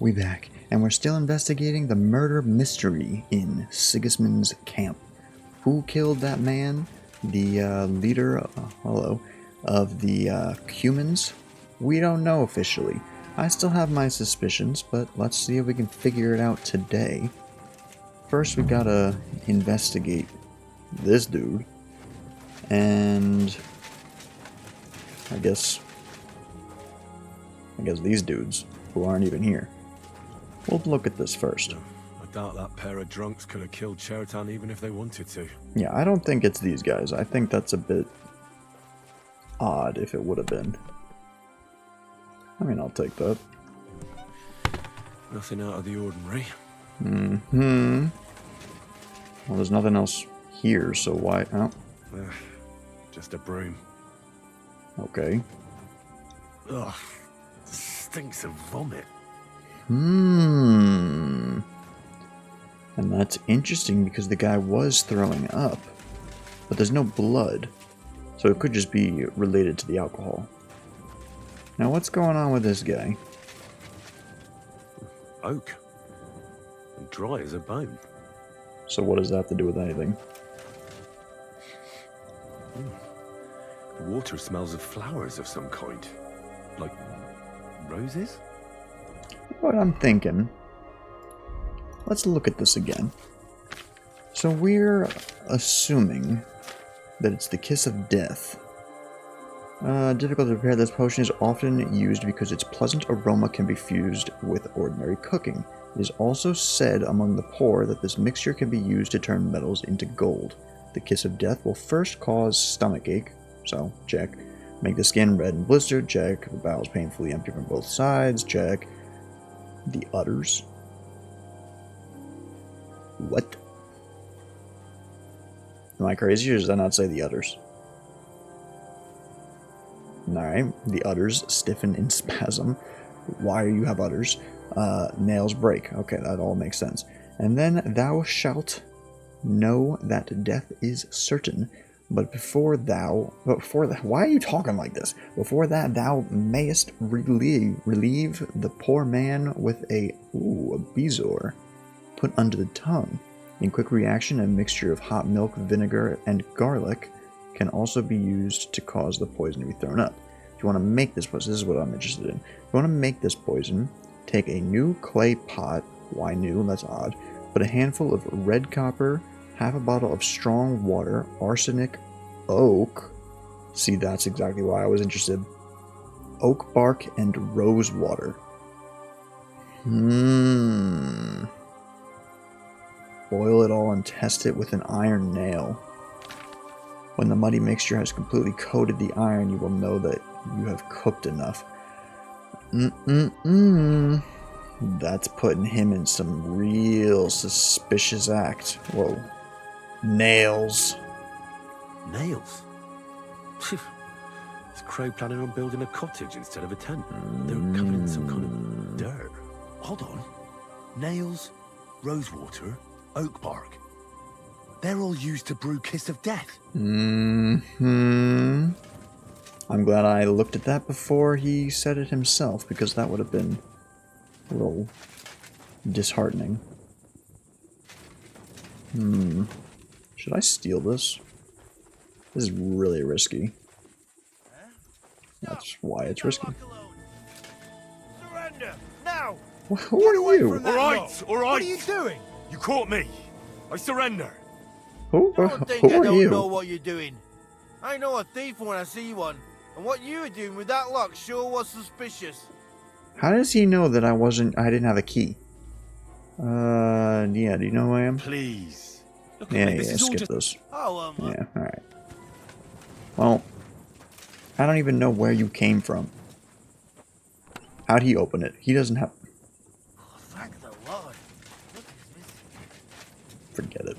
We back, and we're still investigating the murder mystery in Sigismund's camp. Who killed that man? The leader, of the humans? We don't know officially. I still have my suspicions, but let's see if we can figure it out today. First, we gotta investigate this dude, and I guess these dudes who aren't even here. We'll look at this first. I doubt that pair of drunks could have killed Chertan even if they wanted to. Yeah, I don't think it's these guys. I think that's a bit odd if it would have been. I mean, I'll take that. Nothing out of the ordinary. Well, there's nothing else here, so why... Oh. Just a broom. Okay. Ugh. Stinks of vomit. And that's interesting because the guy was throwing up, but there's no blood, so it could just be related to the alcohol. Now, what's going on with this guy? Oak. And dry as a bone. So what does that have to do with anything? The water smells of flowers of some kind. Like roses? What I'm thinking. Let's look at this again. So we're assuming that it's the kiss of death. Difficult to prepare, this potion is often used because its pleasant aroma can be fused with ordinary cooking. It is also said among the poor that this mixture can be used to turn metals into gold. The kiss of death will first cause stomachache, so check. Make the skin red and blistered, check. The bowels painfully empty from both sides, check. The udders. What? Am I crazy, or does that not say the udders? Alright, the udders stiffen in spasm. Why you have udders? Nails break. Okay, that all makes sense. And then thou shalt know that death is certain. But before that, why are you talking like this? Before that, thou mayest relieve the poor man with a bezoar put under the tongue. In quick reaction, a mixture of hot milk, vinegar, and garlic can also be used to cause the poison to be thrown up. If you want to make this poison, this is what I'm interested in. If you want to make this poison, take a new clay pot. Why new? That's odd. Put a handful of red copper, half a bottle of strong water, arsenic, oak. See, that's exactly why I was interested. Oak bark and rose water. Boil it all and test it with an iron nail. When the muddy mixture has completely coated the iron, you will know that you have cooked enough. That's putting him in some real suspicious act. Whoa. Nails. Nails? Is Crow planning on building a cottage instead of a tent? They're covered in some kind of dirt. Hold on. Nails, rosewater, oak bark. They're all used to brew Kiss of Death. I'm glad I looked at that before he said it himself, because that would have been a little disheartening. Should I steal this? This is really risky. That's why it's risky. Surrender now. Who are you? All right. What are you doing? You caught me. I surrender. Who Don't are think I don't know you? what you're doing. I know a thief when I see one, and what you were doing with that lock sure was suspicious. How does he know that I didn't have a key? Yeah, do you know who I am? Please. Look Yeah, at me. This is all skip just... this. Oh, Yeah, alright. Well, I don't even know where you came from. How'd he open it? He doesn't have... thank the Lord. Look at this. Forget it.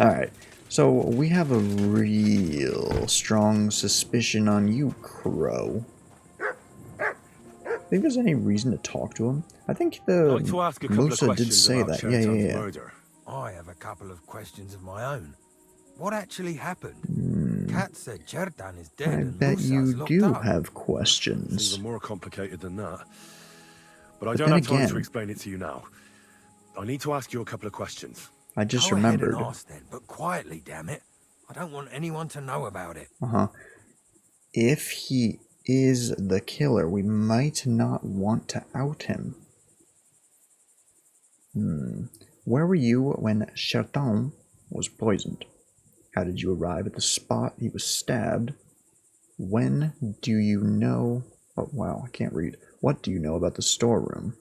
Alright, so we have a real strong suspicion on you, Crow. Think there's any reason to talk to him? I think I'd like to ask a couple of Musa did questions say about that. Chertan's murder. I have a couple of questions of my own. What actually happened? Kat said Chertan is dead I and bet Musa's you locked do up. have It's questions. even more complicated than that. but I But don't then have time to again- explain it to you now. I need to ask you a couple of questions. I just Go ahead remembered. and ask then, but quietly, damn it. I don't want anyone to know about it. If he is the killer, we might not want to out him. Where were you when Chertan was poisoned? How did you arrive at the spot he was stabbed? When do you know... Oh, wow, I can't read. What do you know about the storeroom?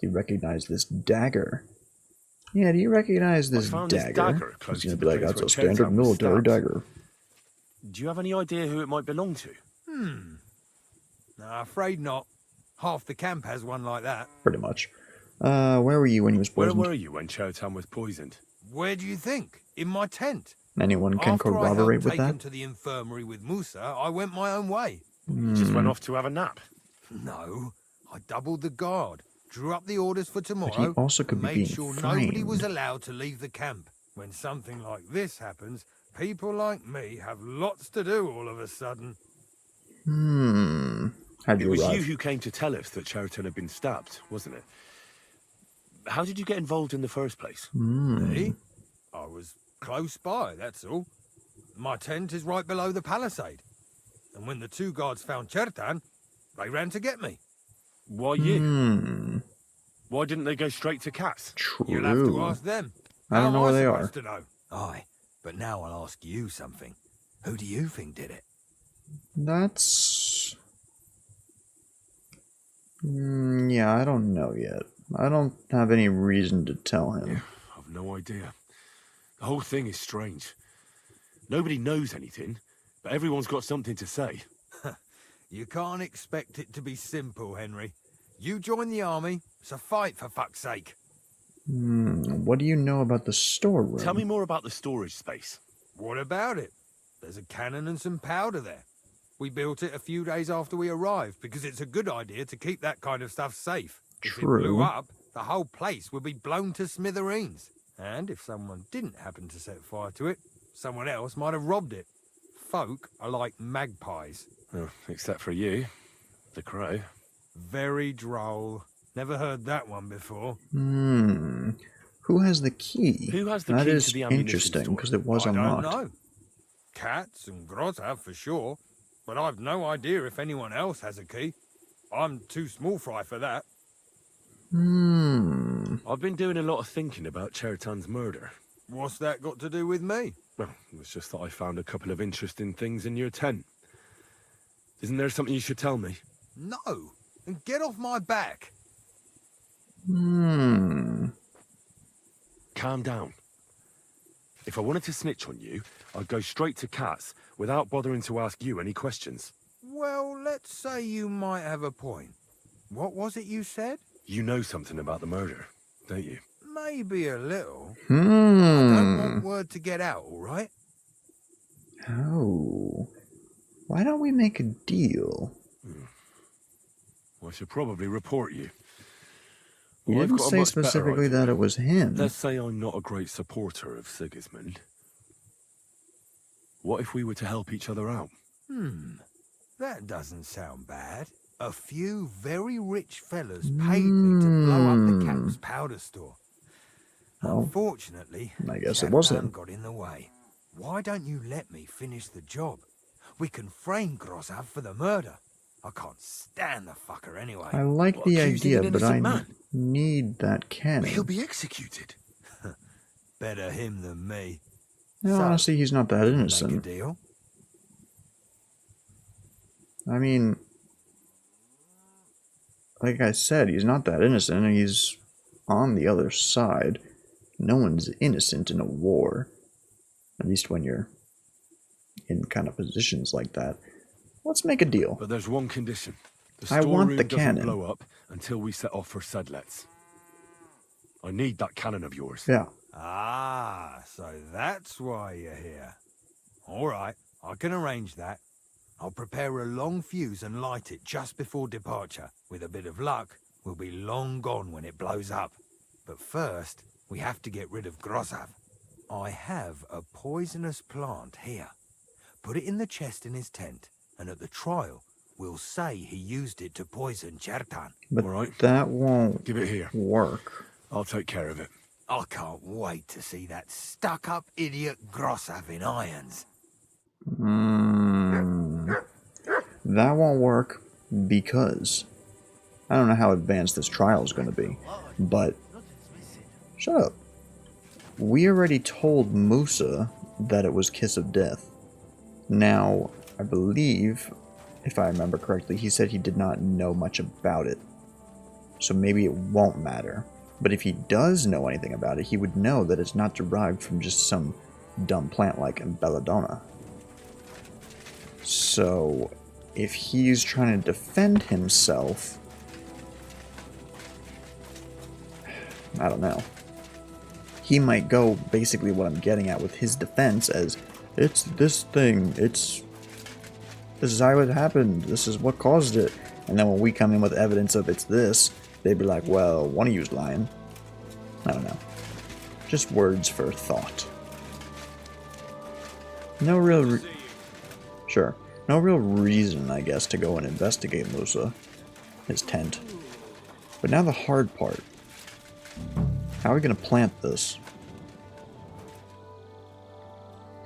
Do you recognize this dagger? Yeah, do you recognize this I found dagger? this dagger close He's to gonna the be like, place that's where a standard Chertan was military stabbed. dagger. Do you have any idea who it might belong to? No, afraid not. Half the camp has one like that. Pretty much. Where were you when he was Where poisoned? were you when Chertan was poisoned? Where do you think? In my tent. Anyone can After I corroborate helped with take him that? to the infirmary with Musa, I went my own way. You just went off to have a nap. No, I doubled the guard, drew up the orders for tomorrow, he also could and be made being sure nobody was framed. allowed to leave the camp. When something like this happens, people like me have lots to do all of a sudden. How'd It you was you arrive? who came to tell us that Chertan had been stabbed, wasn't it? How did you get involved in the first place? Me? I was close by, that's all. My tent is right below the palisade. And when the two guards found Chertan, they ran to get me. Why you? Why didn't they go straight to Katz? True. You'll have to ask them. I don't How know am where they supposed are. to know? Aye, but now I'll ask you something. Who do you think did it? That's... yeah, I don't know yet. I don't have any reason to tell him. I've no idea. The whole thing is strange. Nobody knows anything, but everyone's got something to say. You can't expect it to be simple, Henry. You join the army, it's a fight for fuck's sake. What do you know about the storeroom? Tell me more about the storage space. What about it? There's a cannon and some powder there. We built it a few days after we arrived because it's a good idea to keep that kind of stuff safe. If it True. blew up, the whole place would be blown to smithereens. And if someone didn't happen to set fire to it, someone else might have robbed it. Folk are like magpies. Oh, except for you, the crow. Very droll. Never heard that one before. Who has the key? Who has the That key is to the ammunition interesting store? because it was I unlocked. don't know. Cats and Groz have for sure, but I've no idea if anyone else has a key. I'm too small fry for that. I've been doing a lot of thinking about Chertan's murder. What's that got to do with me? Well, it's just that I found a couple of interesting things in your tent. Isn't there something you should tell me? No, and get off my back. Calm down. If I wanted to snitch on you, I'd go straight to Katz without bothering to ask you any questions. Well, let's say you might have a point. What was it you said? You know something about the murder, don't you? Maybe a little. I don't want word to get out, all right? Oh. Why don't we make a deal? I should probably report you. You I've didn't got a say much better specifically idea. that it was him. Let's say I'm not a great supporter of Sigismund. What if we were to help each other out? That doesn't sound bad. A few very rich fellas paid me to blow up the camp's powder store. Well, Unfortunately, I guess it was Chertan him. got in the way. Why don't you let me finish the job? We can frame Grozav for the murder. I can't stand the fucker anyway. I like What, the accusing idea, an but I innocent man? need that cannon. He'll be executed. Better him than me. No, So, honestly, he's not that Make a innocent. deal? I mean, like I said, he's not that innocent. He's on the other side. No one's innocent in a war. At least when you're in kind of positions like that. Let's make a deal. But there's one condition. The I want storeroom the doesn't cannon. blow up until we set off for Sedlets. I need that cannon of yours. Yeah. Ah, so that's why you're here. All right, I can arrange that. I'll prepare a long fuse and light it just before departure. With a bit of luck, we'll be long gone when it blows up. But first, we have to get rid of Grozav. I have a poisonous plant here. Put it in the chest in his tent, and at the trial, we'll say he used it to poison Chertan. But All right. that won't Give it here. work. I'll take care of it. I can't wait to see that stuck-up idiot Grossav in irons. That won't work because I don't know how advanced this trial is going to be. But shut up. We already told Musa that it was Kiss of Death. Now, I believe, if I remember correctly, he said he did not know much about it. So maybe it won't matter. But if he does know anything about it, he would know that it's not derived from just some dumb plant like belladonna. So, if he's trying to defend himself, I don't know. He might go basically what I'm getting at with his defense as, it's this thing, this is how it happened, this is what caused it. And then when we come in with evidence of it's this, they'd be like, well, one of you's lying. I don't know. Just words for thought. No real Sure. No real reason, I guess, to go and investigate Musa. His tent. But now the hard part. How are we going to plant this?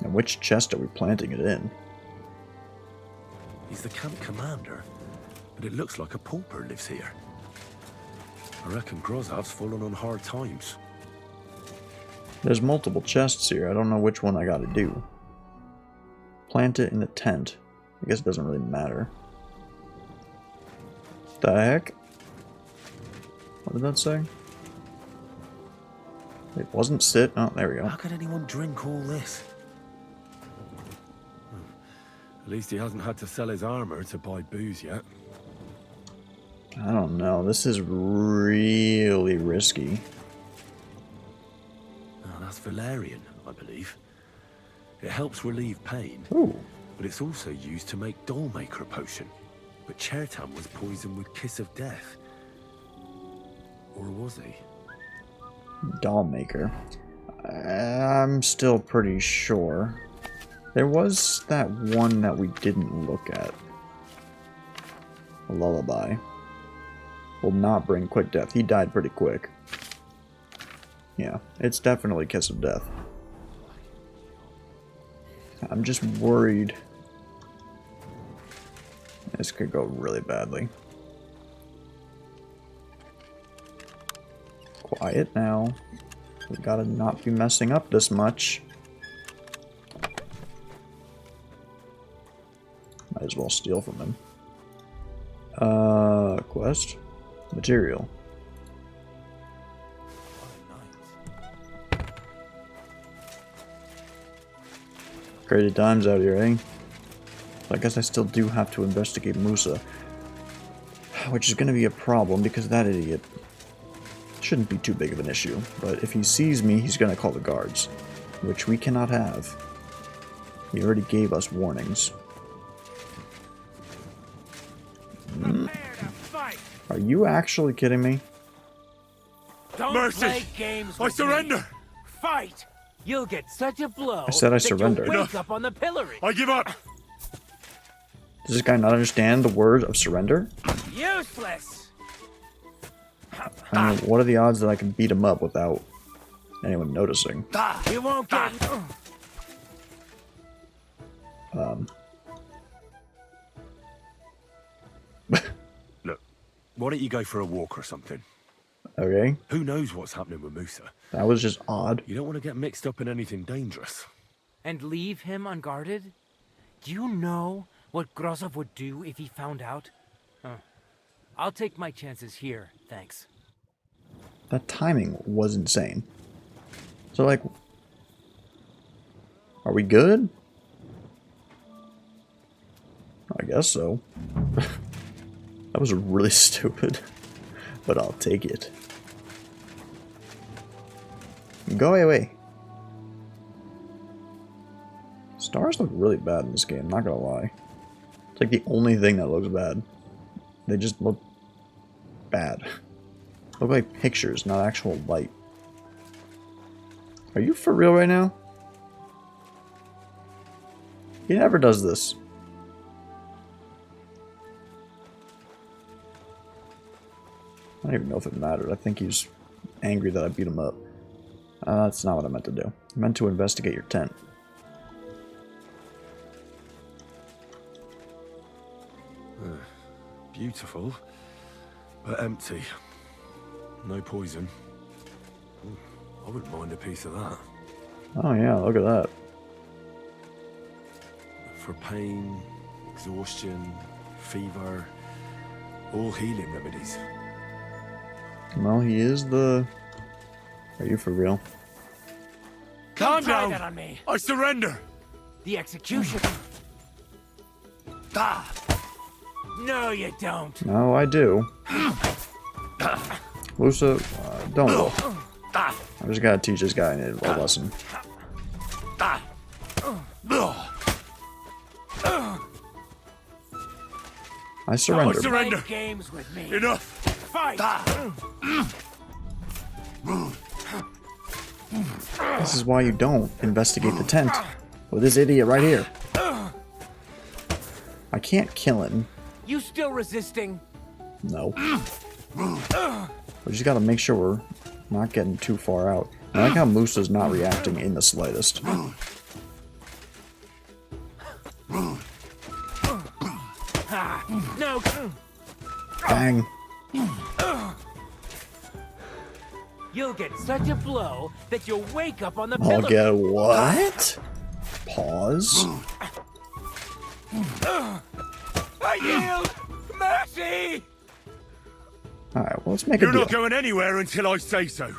And which chest are we planting it in? He's the camp commander, but it looks like a pauper lives here. I reckon Grozav's fallen on hard times. There's multiple chests here. I don't know which one I gotta do. Plant it in the tent. I guess it doesn't really matter. The heck? What did that say? It wasn't sit. Oh, there we go. How could anyone drink all this? At least he hasn't had to sell his armor to buy booze yet. I don't know. This is really risky. Oh, that's valerian, I believe. It helps relieve pain, Ooh. but it's also used to make Dollmaker potion. But Chertan was poisoned with Kiss of Death. Or was he? Dollmaker. I'm still pretty sure. There was that one that we didn't look at. A lullaby. Will not bring quick death. He died pretty quick. Yeah, it's definitely Kiss of Death. I'm just worried. This could go really badly. Quiet now. We gotta not be messing up this much. Might as well steal from him. Quest. Material. Crazy times out here, eh? I guess I still do have to investigate Musa. Which is gonna be a problem because that idiot shouldn't be too big of an issue. But if he sees me, he's gonna call the guards. Which we cannot have. He already gave us warnings. Are you actually kidding me? Don't Mercy! play games I with surrender! Me. Fight! You'll get such a blow I said I that surrender. you'll wake up on the pillory. I give up! Does this guy not understand the word of surrender? Useless! I mean, what are the odds that I can beat him up without anyone noticing? You won't get... Look, why don't you go for a walk or something? Okay, Who knows what's happening with Musa? that was just odd. You don't want to get mixed up in anything dangerous. And leave him unguarded? Do you know what Grozov would do if he found out? I'll take my chances here, thanks. That timing was insane. So, like, are we good? I guess so. That was really stupid, but I'll take it. Go away. Stars look really bad in this game, not gonna lie. It's like the only thing that looks bad. They just look bad. Look like pictures, not actual light. Are you for real right now? He never does this. I don't even know if it mattered. I think he's angry that I beat him up. That's not what I meant to do. I meant to investigate your tent. Beautiful, but empty. No poison. I wouldn't mind a piece of that. Oh yeah, look at that. For pain, exhaustion, fever, all healing remedies. Well, he is the... Are you for real? Don't try down. that on me. I surrender! The execution. Ah! No, you don't. No, I do. Lusa, don't roll. I just gotta teach this guy a lesson. I surrender. Play games with me. Enough! Fight. This is why you don't investigate the tent. With this idiot right here. I can't kill him. You still resisting? No. We just gotta make sure we're not getting too far out. I like how Musa's not reacting in the slightest. No. Bang. You'll get such a blow that you'll wake up on the I'll pillow. get what? Pause. I yield. Mercy. Alright, well, let's make a You're deal. not going anywhere until I say so.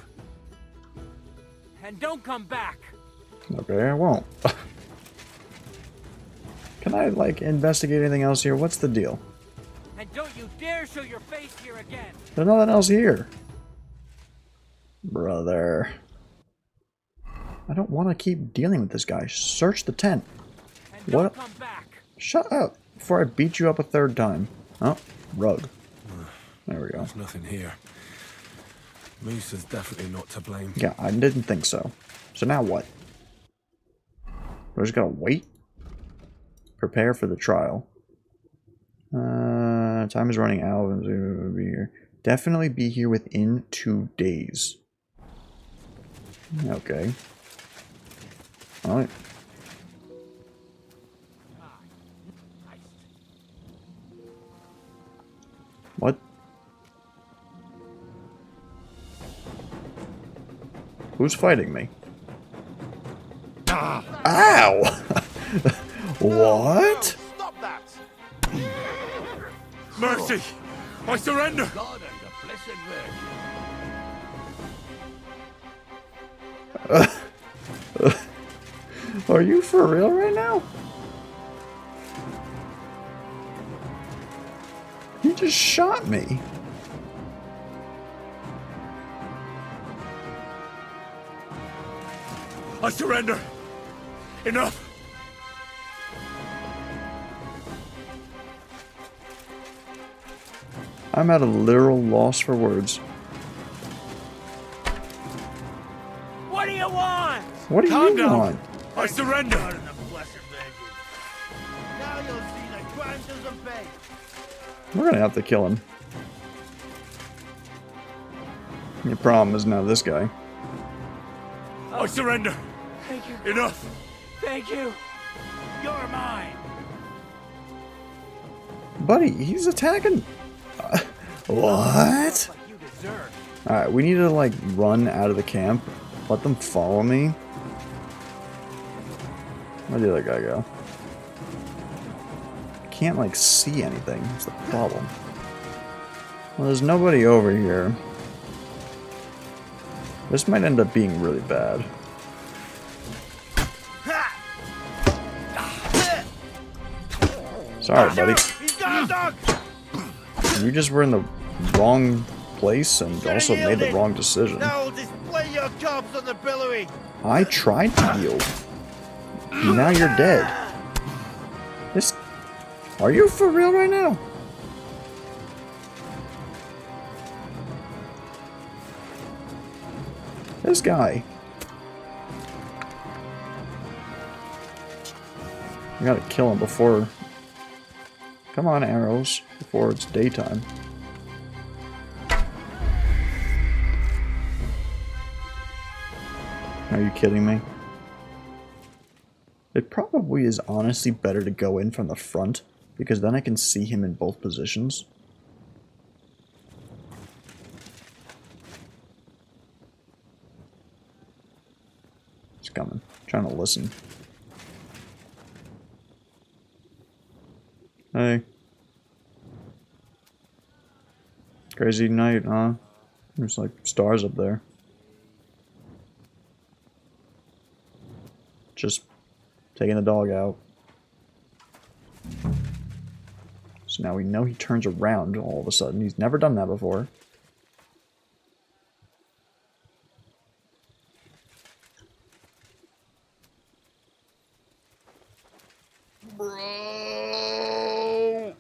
And don't come back. Okay, I won't. Can I, like, investigate anything else here? What's the deal? And don't you dare show your face here again. There's nothing else here. Brother. I don't want to keep dealing with this guy. Search the tent. And don't What? come back. Shut up before I beat you up a third time. Oh, rug. There we go. There's nothing here. Moose is definitely not to blame. Yeah, I didn't think so. So now what? We're just gonna wait? Prepare for the trial. Time is running out. We'll be here. Definitely be here within 2 days. Okay. Alright. What? Who's fighting me? Ow! What? Stop that! Mercy! I surrender! God and the Blessed Virgin. Are you for real right now? He just shot me. I surrender! Enough! I'm at a literal loss for words. What do you want? What do Calm you down. want? I surrender! God and the Blessed Virgin. Now you'll see that crime doesn't pay. We're gonna have to kill him. The problem is now this guy. I surrender! Thank you. Enough! Thank you. You're mine. Buddy, he's attacking. What? Like you deserve. Alright, we need to like run out of the camp. Let them follow me. Where'd the other guy go? I can't like see anything. That's the problem. Well, there's nobody over here. This might end up being really bad. Sorry, buddy. He's got a dog! You just were in the wrong place and Should've also made the yielded. wrong decision. Now display your corpse on the pillory! I tried to yield. Now you're dead. This... Are you for real right now? This guy. I gotta kill him before... Come on, arrows. Before it's daytime. Are you kidding me? It probably is honestly better to go in from the front, because then I can see him in both positions. He's coming. Trying to listen. Hey. Crazy night, huh? There's like stars up there. Just taking the dog out. So now we know he turns around all of a sudden. He's never done that before. Bro!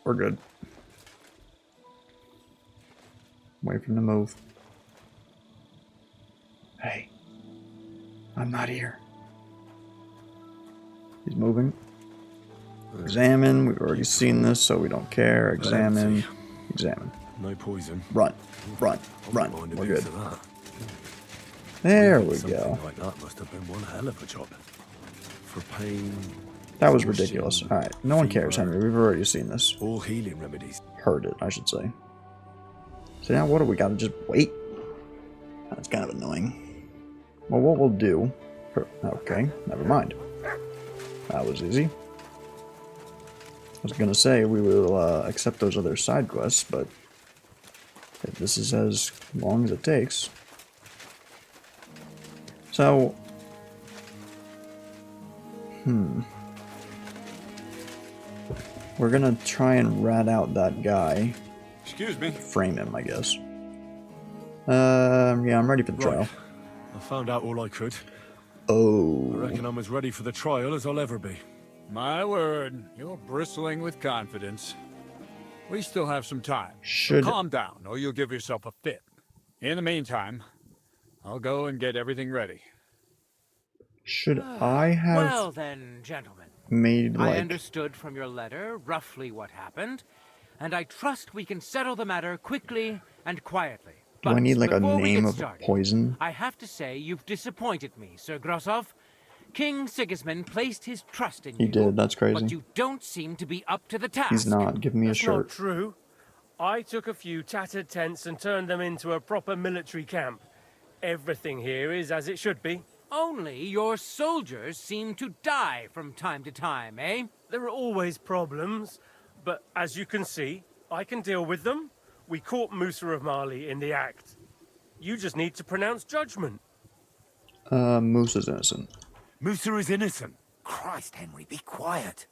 We're good. Wait for him to move. Hey. I'm not here. He's moving. Examine. We've already seen this, so we don't care. Examine. Empty. Examine. No poison. Run. Run. I Run. wouldn't mind a We're bit good. of that. There we Something go. like that must have been one hell of a job. For pain, That was exhaustion, ridiculous. Alright, no one cares, fever, Henry. We've already seen this. all healing remedies. Heard it, I should say. So now what do we gotta just wait? That's kind of annoying. Well, what we'll do... Okay, never mind. That was easy. I was gonna say we will accept those other side quests, but if this is as long as it takes. So... We're gonna try and rat out that guy. Excuse me. Frame him, I guess. Yeah, I'm ready for the trial. Right. I found out all I could. I Oh. reckon I'm as ready for the trial as I'll ever be. My word, you're bristling with confidence. We still have some time. Should... Calm down, or you'll give yourself a fit. In the meantime, I'll go and get everything ready. Should I have Well then, gentlemen. made, I like... understood from your letter roughly what happened, and I trust we can settle the matter quickly and quietly. Do I But need, like, a before we name get of a started, poison? I have to say you've disappointed me, Sir Grosov. King Sigismund placed his trust in He you. did, that's crazy. But you don't seem to be up to the task. He's not. Give me a That's not shirt. true. I took a few tattered tents and turned them into a proper military camp. Everything here is as it should be. Only your soldiers seem to die from time to time, eh? There are always problems, but as you can see, I can deal with them. We caught Musa of Mali in the act. You just need to pronounce judgment. Moose is innocent. Musa is innocent. Christ, Henry, be quiet.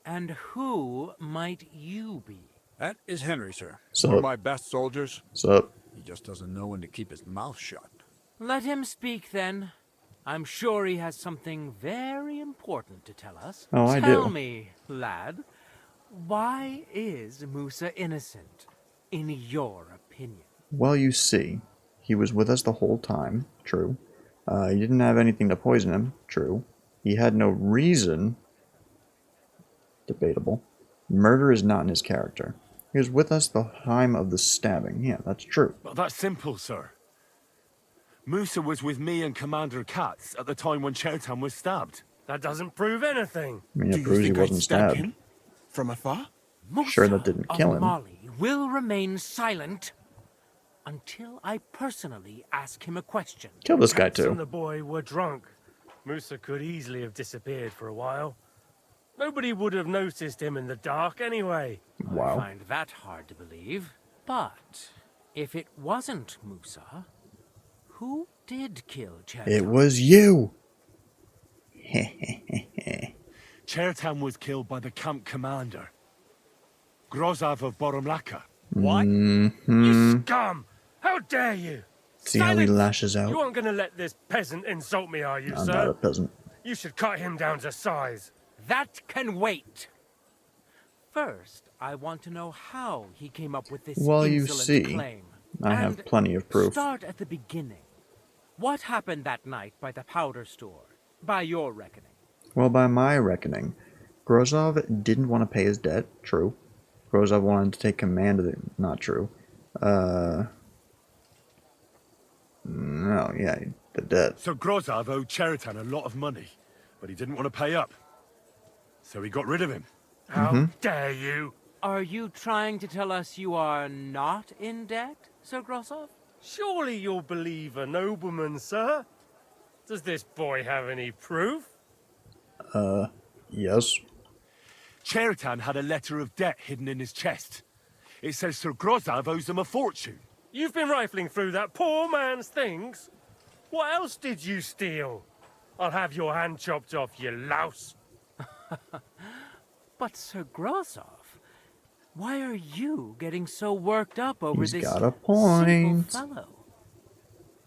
And who might you be? That is Henry, sir. Sup? One of my best soldiers. Sup? He just doesn't know when to keep his mouth shut. Let him speak then. I'm sure he has something very important to tell us. Oh, I Tell do. me, lad, why is Musa innocent, in your opinion? Well, you see, he was with us the whole time. True. He didn't have anything to poison him. True. He had no reason. Debatable. Murder is not in his character. He was with us the time of the stabbing. Yeah, that's true. But that's simple, sir. Musa was with me and Commander Katz at the time when Chertan was stabbed. That doesn't prove anything. I mean, it proves he wasn't stabbed. From afar? Musa Sure, that didn't kill of him. Mali will remain silent until I personally ask him a question. Kill this guy Katz and too. the boy were drunk. Musa could easily have disappeared for a while. Nobody would have noticed him in the dark anyway. I Wow. find that hard to believe. But if it wasn't Musa, who did kill Chertan? It was you. Chertan was killed by the camp commander, Grozov of Boromlaka. What? You scum! How dare you! See how he Silence! lashes out? You aren't going to let this peasant insult me, are you, I'm sir? not a peasant. You should cut him down to size. That can wait. First, I want to know how he came up with this Well, you insolent see, claim. I have And plenty of proof. Start at the beginning. What happened that night by the powder store, by your reckoning? Well, by my reckoning, Grozov didn't want to pay his debt. True. Grozov wanted to take command of the... Not true. No, yeah, debt. So Grozov owed Cheriton a lot of money, but he didn't want to pay up. So he got rid of him. How dare you? Are you trying to tell us you are not in debt, Sir Grosov? Surely you'll believe a nobleman, sir. Does this boy have any proof? Yes. Cheriton had a letter of debt hidden in his chest. It says Sir Grozov owes him a fortune. You've been rifling through that poor man's things? What else did you steal? I'll have your hand chopped off, you louse. But Sir Grosov, why are you getting so worked up over He's this got a simple point. fellow?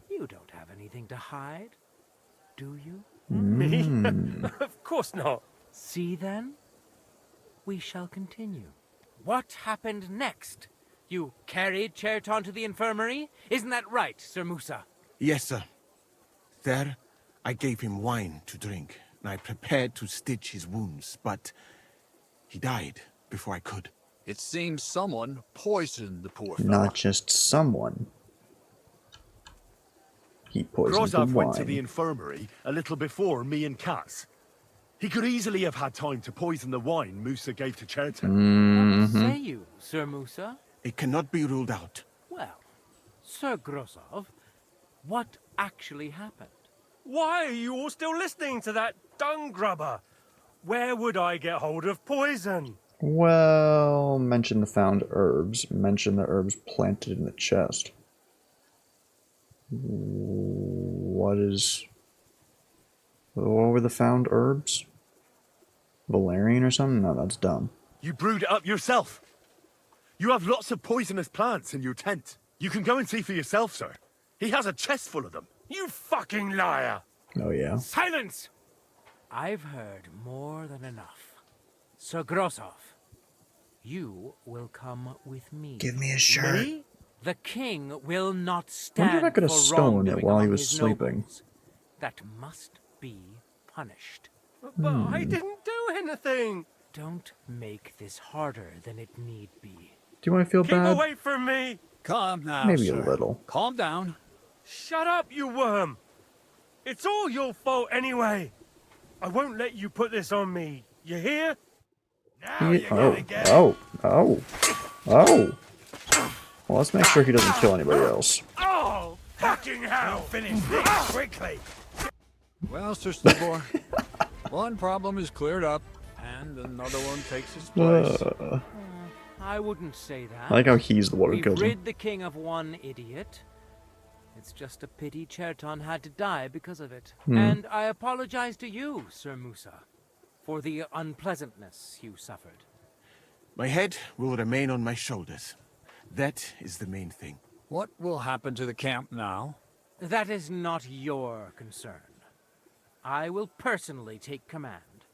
You don't have anything to hide, do you? Me? Of course not. See then? We shall continue. What happened next? You carried Cheriton to the infirmary? Isn't that right, Sir Musa? Yes, sir. There, I gave him wine to drink, and I prepared to stitch his wounds, but he died before I could. It seems someone poisoned the poor fellow. Not just someone. He poisoned the Grozov went to the wine. infirmary a little before me and Katz. He could easily have had time to poison the wine Musa gave to Cheriton. What say you, Sir Musa? It cannot be ruled out. Well, Sir Grosov, what actually happened? Why are you all still listening to that dung grubber? Where would I get hold of poison? Well, mention the found herbs. Mention the herbs planted in the chest. What were the found herbs? Valerian or something? No, that's dumb. You brewed it up yourself. You have lots of poisonous plants in your tent. You can go and see for yourself, sir. He has a chest full of them. You fucking liar! Oh, yeah. Silence! I've heard more than enough. Sir Grosov, you will come with me. Give me a shirt. Me? The king will not Wonder if I stand could have for stolen it wrongdoing while he among was his sleeping. nobles. That must be punished. But I didn't do anything. Don't make this harder than it need be. Do you want to feel Keep bad? away from me. Calm now, Maybe sir. a little. Calm down. Shut up, you worm. It's all your fault anyway. I won't let you put this on me. You hear? Now you're gonna get it. Oh. Well, let's make sure he doesn't kill anybody else. Oh, fucking hell. Finish this quickly! Well, Sir Stibor, one problem is cleared up, and another one takes its place. I wouldn't say that. I like how he's the one who We've kills him. rid the king of one idiot. It's just a pity Cheriton had to die because of it. And I apologize to you, Sir Musa, for the unpleasantness you suffered. My head will remain on my shoulders. That is the main thing. What will happen to the camp now? That is not your concern. I will personally take command.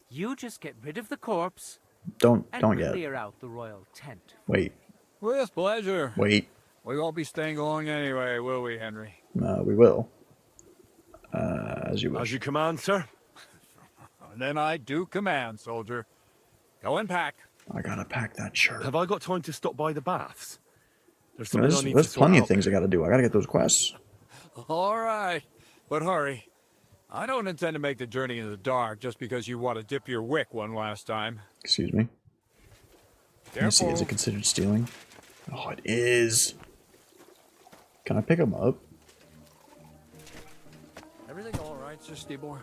You just get rid of the corpse Don't and yet. clear out the royal tent. Wait. With pleasure. Wait. We won't be staying long anyway, will we, Henry? We will. As you As wish. you command, sir. And then I do command, soldier. Go and pack. I gotta pack that shirt. Have I got time to stop by the baths? There's something I need There's to sort plenty of out things I there. gotta do. I gotta get those quests. All right, but hurry. I don't intend to make the journey in the dark just because you want to dip your wick one last time. Excuse me. Let me see, is Careful. it considered stealing? Oh, it is. Can I pick him up? Everything all right, Sir Stibor?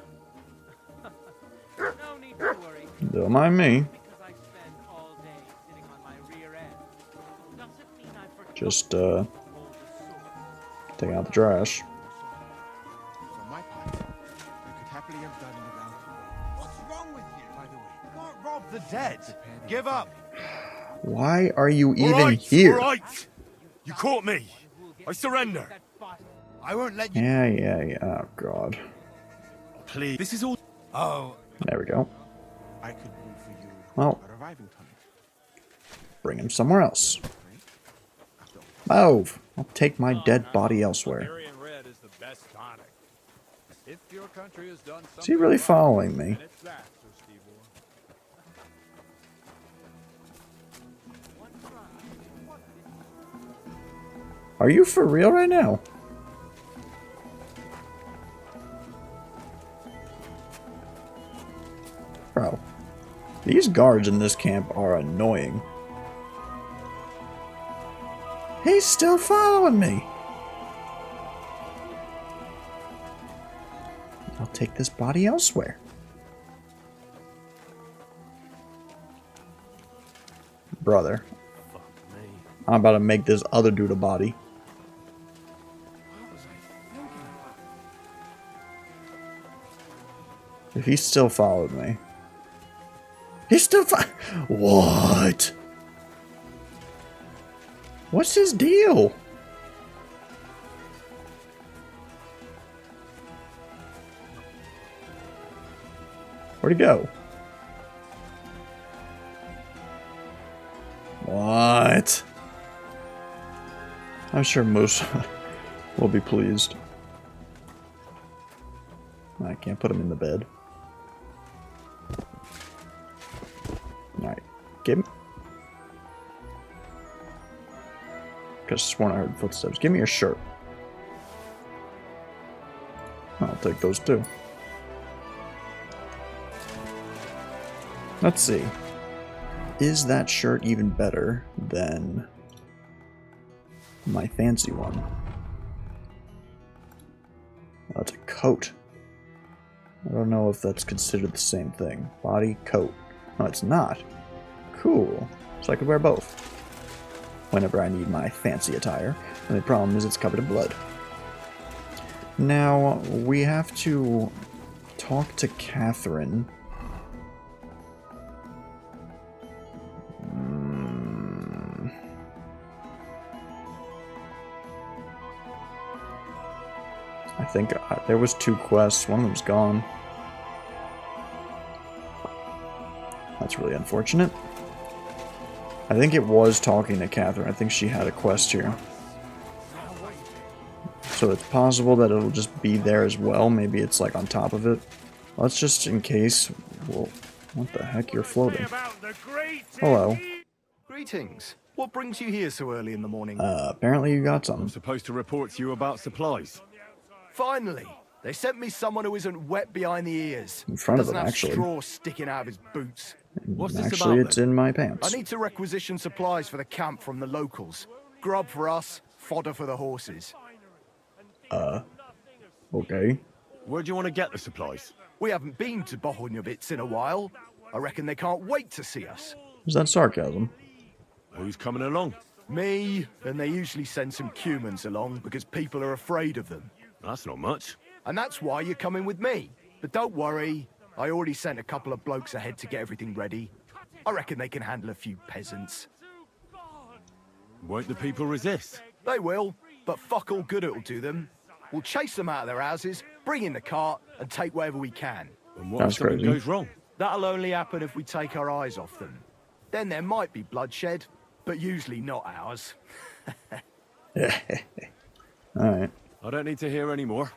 No need to worry, Don't mind me. because I spend all day sitting on my rear end. Doesn't mean I forgot Just, to hold the sword. taking out the trash. For my part, I could happily have done without. What's wrong with you, by the way? Don't rob the dead. Give up. Why are you even All right, here? all right. You caught me. I surrender. That bottle. I won't let you. Yeah. Oh, God. Please. This is all. Oh, There we go. I could move for you Well. a reviving tonic. Bring him somewhere else. Move! I'll take my dead body elsewhere. Valerian Red is the best tonic. If your country has done something Is he really right, following me? then it's that, Sir Stibor. Are you for real right now? Bro, these guards in this camp are annoying. He's still following me. I'll take this body elsewhere. Brother, I'm about to make this other dude a body. If he still followed me. He's still What? What's his deal? Where'd he go? What? I'm sure Moose will be pleased. I can't put him in the bed. Alright, give me. Could have sworn I heard footsteps. Give me your shirt. I'll take those too. Let's see. Is that shirt even better than my fancy one? Oh, it's a coat. I don't know if that's considered the same thing. Body, coat. No, it's not. Cool. So I could wear both whenever I need my fancy attire. And the problem is it's covered in blood. Now, we have to talk to Catherine. I think there was 2 quests. One of them's gone. That's really unfortunate. I think it was talking to Catherine. I think she had a quest here. So it's possible that it'll just be there as well. Maybe it's like on top of it. Let's just, in case... Well, what the heck? You're floating. Hello. Greetings. What brings you here so early in the morning? Apparently you got something. I'm supposed to report to you about supplies. Finally! They sent me someone who isn't wet behind the ears. In front of Doesn't him, have actually. straw sticking out of his boots. What's this Actually, about, it's then? in my pants. I need to requisition supplies for the camp from the locals. Grub for us, fodder for the horses. Okay. Where do you want to get the supplies? We haven't been to Bohunjovitz in a while. I reckon they can't wait to see us. Is that sarcasm? Who's coming along? Me, and they usually send some humans along because people are afraid of them. That's not much. And that's why you're coming with me. But don't worry, I already sent a couple of blokes ahead to get everything ready. I reckon they can handle a few peasants. Won't the people resist? They will, but fuck all good it'll do them. We'll chase them out of their houses, bring in the cart, and take whatever we can. And what That's if something crazy. goes wrong? That'll only happen if we take our eyes off them. Then there might be bloodshed, but usually not ours. Alright. I don't need to hear any more.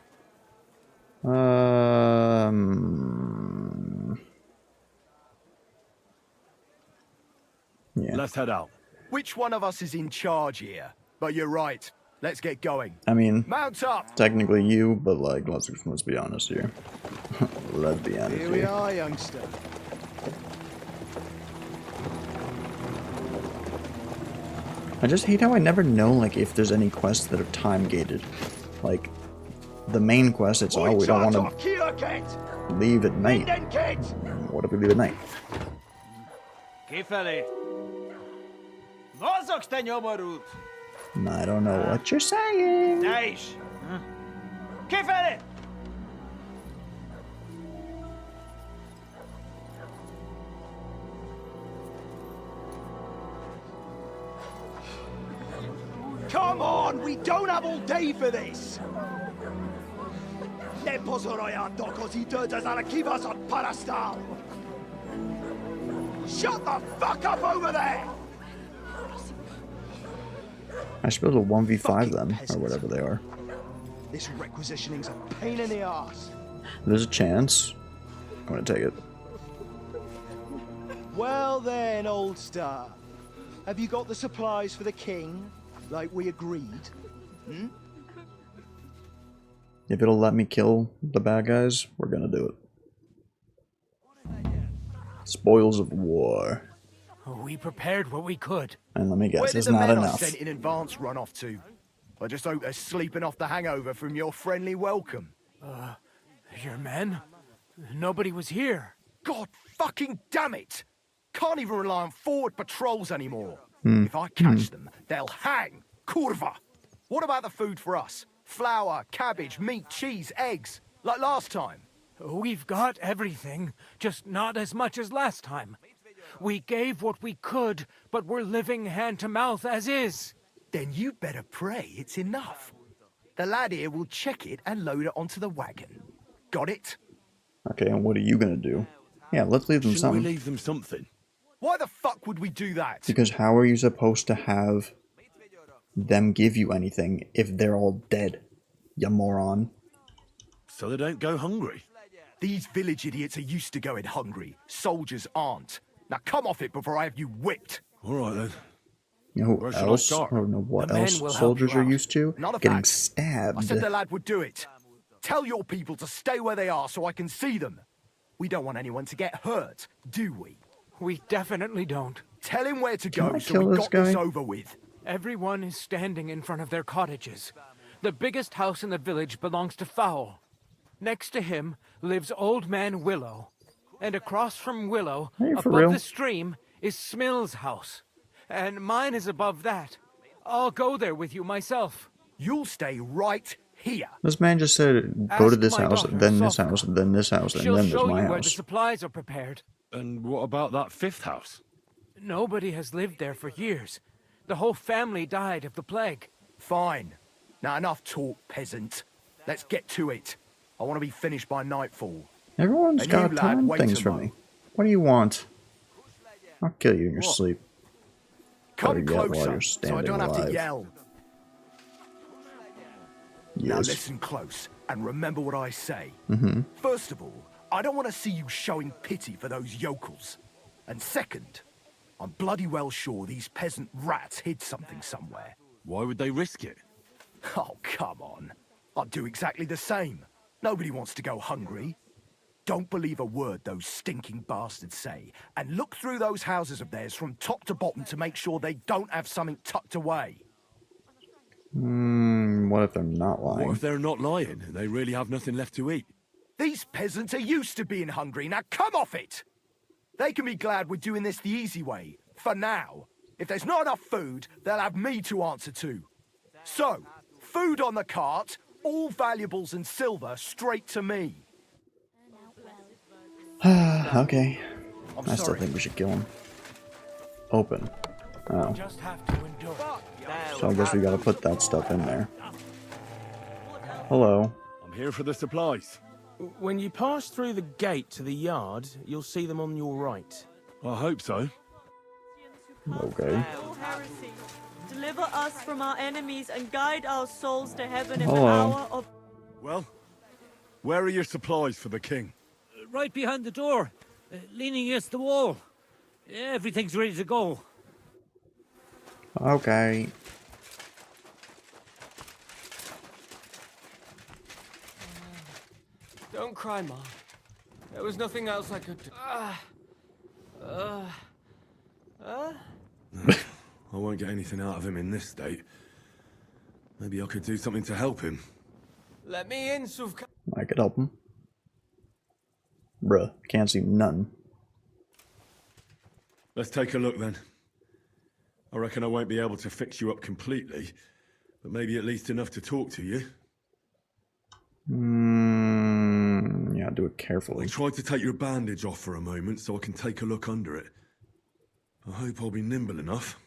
Yeah. Let's head out. Which one of us is in charge here? But you're right. Let's get going. I mean, Mount up! technically you, but like, let's be honest here. Let's be honest Here we here. are, youngster. I just hate how I never know, like, if there's any quests that are time gated. Like, the main quest, it's, oh, we don't want to leave at night. What if we leave at night? I don't know what you're saying. Come on, we don't have all day for this! Nie pozorojanto, così dödas arakivas on parastal! Shut the fuck up over there! I should be able to 1v5 Fucking them, or peasants. whatever they are. This requisitioning's a pain in the ass. There's a chance. I'm gonna take it. Well then, old star. Have you got the supplies for the king, like we agreed? Hmm? If it'll let me kill the bad guys, we're gonna do it. Spoils of war. We prepared what we could. And let me guess, Where did it's the not men I enough. sent in advance run off to? I just hope they're sleeping off the hangover from your friendly welcome. Your men? Nobody was here. God fucking damn it! Can't even rely on forward patrols anymore. Hmm. If I catch them, they'll hang. Kurva! What about the food for us? Flour, cabbage, meat, cheese, eggs. Like last time. We've got everything, just not as much as last time. We gave what we could, but we're living hand to mouth as is. Then you better pray it's enough. The lad here will check it and load it onto the wagon. Got it? Okay, and what are you gonna do? Yeah, let's leave them Shouldn't something. we leave them something? Why the fuck would we do that? Because how are you supposed to have them give you anything if they're all dead? You moron. So they don't go hungry. These village idiots are used to going hungry. Soldiers aren't. Now come off it before I have you whipped. All right then. You know who Where should I else? start? I don't know what The men else will help soldiers you are out. used to. Not a Getting fact. stabbed. I said the lad would do it. Tell your people to stay where they are so I can see them. We don't want anyone to get hurt, do we? We definitely don't. Tell him where to Can go I so kill we this got this guy? over with. Everyone is standing in front of their cottages. The biggest house in the village belongs to Fowl. Next to him lives Old Man Willow. And across from Willow, Are you for above real? the stream, is Smill's house. And mine is above that. I'll go there with you myself. You'll stay right here. This man just said, go to Ask this my house, daughter, then this Sofka. house, then this house, and She'll then there's show my you where the house. supplies are prepared. And what about that fifth house? Nobody has lived there for years. The whole family died of the plague. Fine. Now enough talk, peasant. Let's get to it. I want to be finished by nightfall. Everyone's And got you, lad, time wait things a for mo. me. What do you want? I'll kill you in your What? sleep. Come Better yet while closer, you're so I standing don't have alive. to yell. Now Yes. listen close, and remember what I say. Mm-hmm. First of all, I don't want to see you showing pity for those yokels. And second, I'm bloody well sure these peasant rats hid something somewhere. Why would they risk it? Oh, come on. I'd do exactly the same. Nobody wants to go hungry. Don't believe a word those stinking bastards say, and look through those houses of theirs from top to bottom to make sure they don't have something tucked away. What if they're not lying? What if they're not lying and they really have nothing left to eat? These peasants are used to being hungry. Now come off it! They can be glad we're doing this the easy way, for now. If there's not enough food, they'll have me to answer to. So, food on the cart, all valuables and silver straight to me. Okay. I'm I still sorry. think we should kill him. Open. Oh. Just have to endure. So I guess we gotta put that stuff in there. Hello. I'm here for the supplies. When you pass through the gate to the yard, you'll see them on your right. I hope so. Okay. Heresy. Deliver us from our enemies and guide our souls to heaven in Hello. the hour of... Well, where are your supplies for the king? Right behind the door, leaning against the wall. Everything's ready to go. Okay. Don't cry, Ma. There was nothing else I could do. I won't get anything out of him in this state. Maybe I could do something to help him. Let me in, Suvka. I could help him. Bruh, can't see none. Let's take a look then. I reckon I won't be able to fix you up completely, but maybe at least enough to talk to you. Yeah, do it I'll carefully. try to take your bandage off for a moment so I can take a look under it. I hope I'll be nimble enough.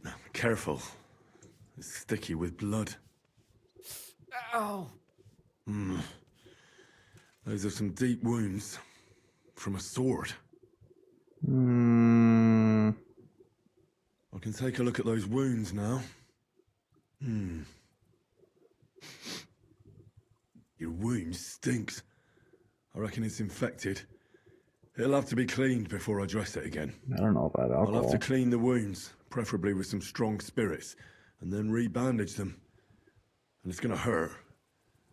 Now, careful. It's sticky with blood. Ow. Those are some deep wounds. From a sword. I can take a look at those wounds now. Your wound stinks. I reckon it's infected. It'll have to be cleaned before I dress it again. I don't know about I'll have alcohol. to clean the wounds, preferably with some strong spirits, and then re-bandage them. And it's gonna hurt,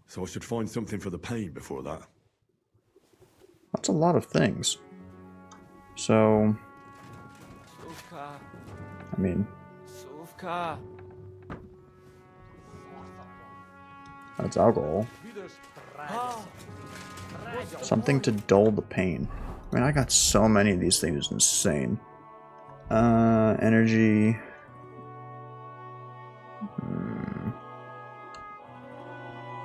so I should find something for the pain before that. That's a lot of things. So, I mean, that's alcohol. Something to dull the pain. I mean, I got so many of these things. It's insane. Energy.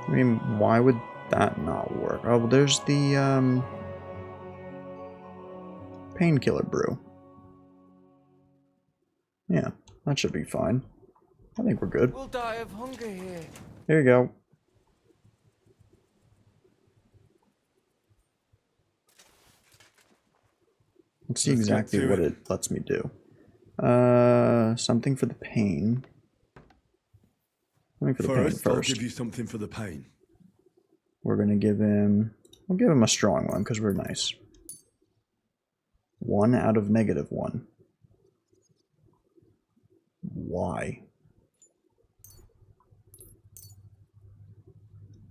I mean, why would that not work? Oh, well, there's the, painkiller brew. Yeah, that should be fine. I think we're good. We'll die of hunger here. Here you go. Let's see exactly what it lets me do. Something for the pain. Something for the pain first. I'll give you something for the pain. We're gonna give him... We'll give him a strong one, because we're nice. 1 out of -1. Why?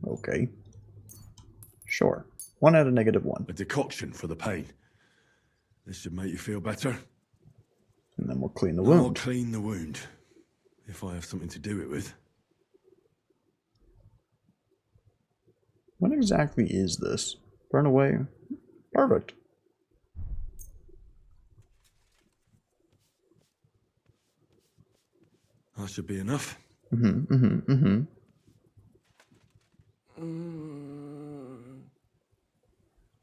Okay. Sure. 1 out of -1. A decoction for the pain. This should make you feel better. And then we'll clean the wound. I'll clean the wound. If I have something to do it with. What exactly is this? Burn away. Perfect. That should be enough. Now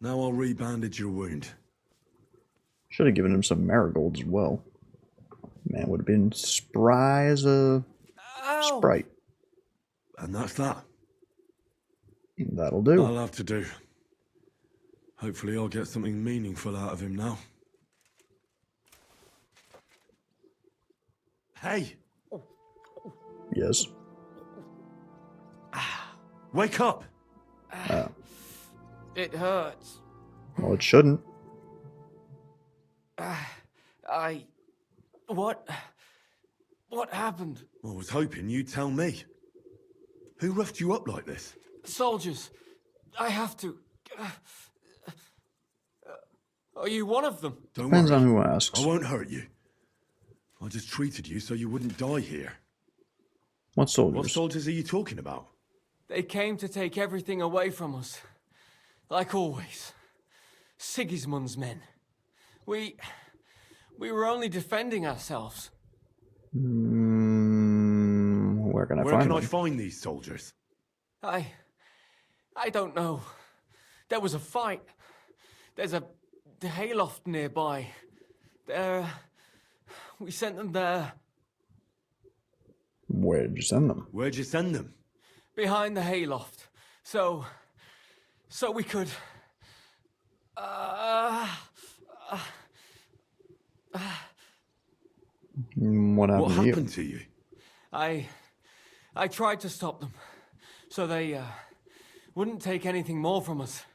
I'll rebandage your wound. Should have given him some marigolds as well. Man, would have been spry as a sprite. And that's that. That'll do. I'll have to do. Hopefully I'll get something meaningful out of him now. Hey! Yes. Wake up! It hurts. Well, it shouldn't. What happened? I was hoping you'd tell me. Who roughed you up like this? Soldiers. I have to... Are you one of them? Don't Depends worry. on who asks. I won't hurt you. I just treated you so you wouldn't die here. What soldiers? What soldiers are you talking about? They came to take everything away from us. Like always. Sigismund's men. We were only defending ourselves. Where can I find them? I find these soldiers? I don't know. There was a fight. There's a hayloft nearby. We sent them there. Where did you send them? Where'd you send them? Behind the hayloft. So we could... What happened to you? I tried to stop them. So they wouldn't take anything more from us.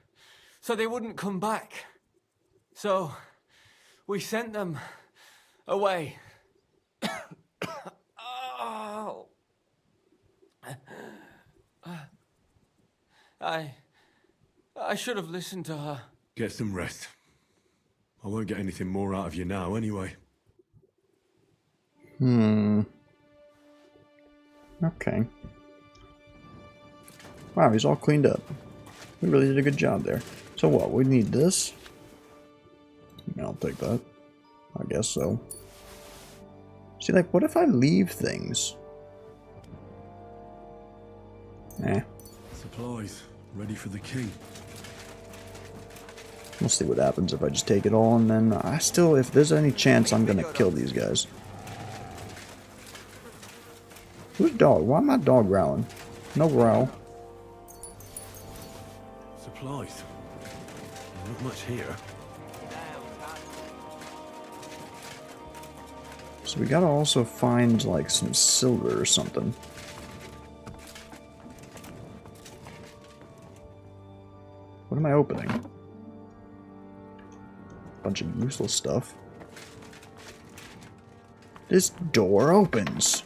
So they wouldn't come back. So we sent them away. Oh. I should have listened to her. Get some rest. I won't get anything more out of you now anyway. Okay. Wow, he's all cleaned up. We really did a good job there. So what, we need this? Yeah, I'll take that. I guess so. See, like, what if I leave things? Supplies, ready for the king. We'll see what happens if I just take it all, and then I still, if there's any chance, I'm gonna kill these guys. Who's dog? Why my dog growling? No growl. Supplies. Not much here. So we gotta also find, like, some silver or something. What am I opening? Bunch of useless stuff. This door opens.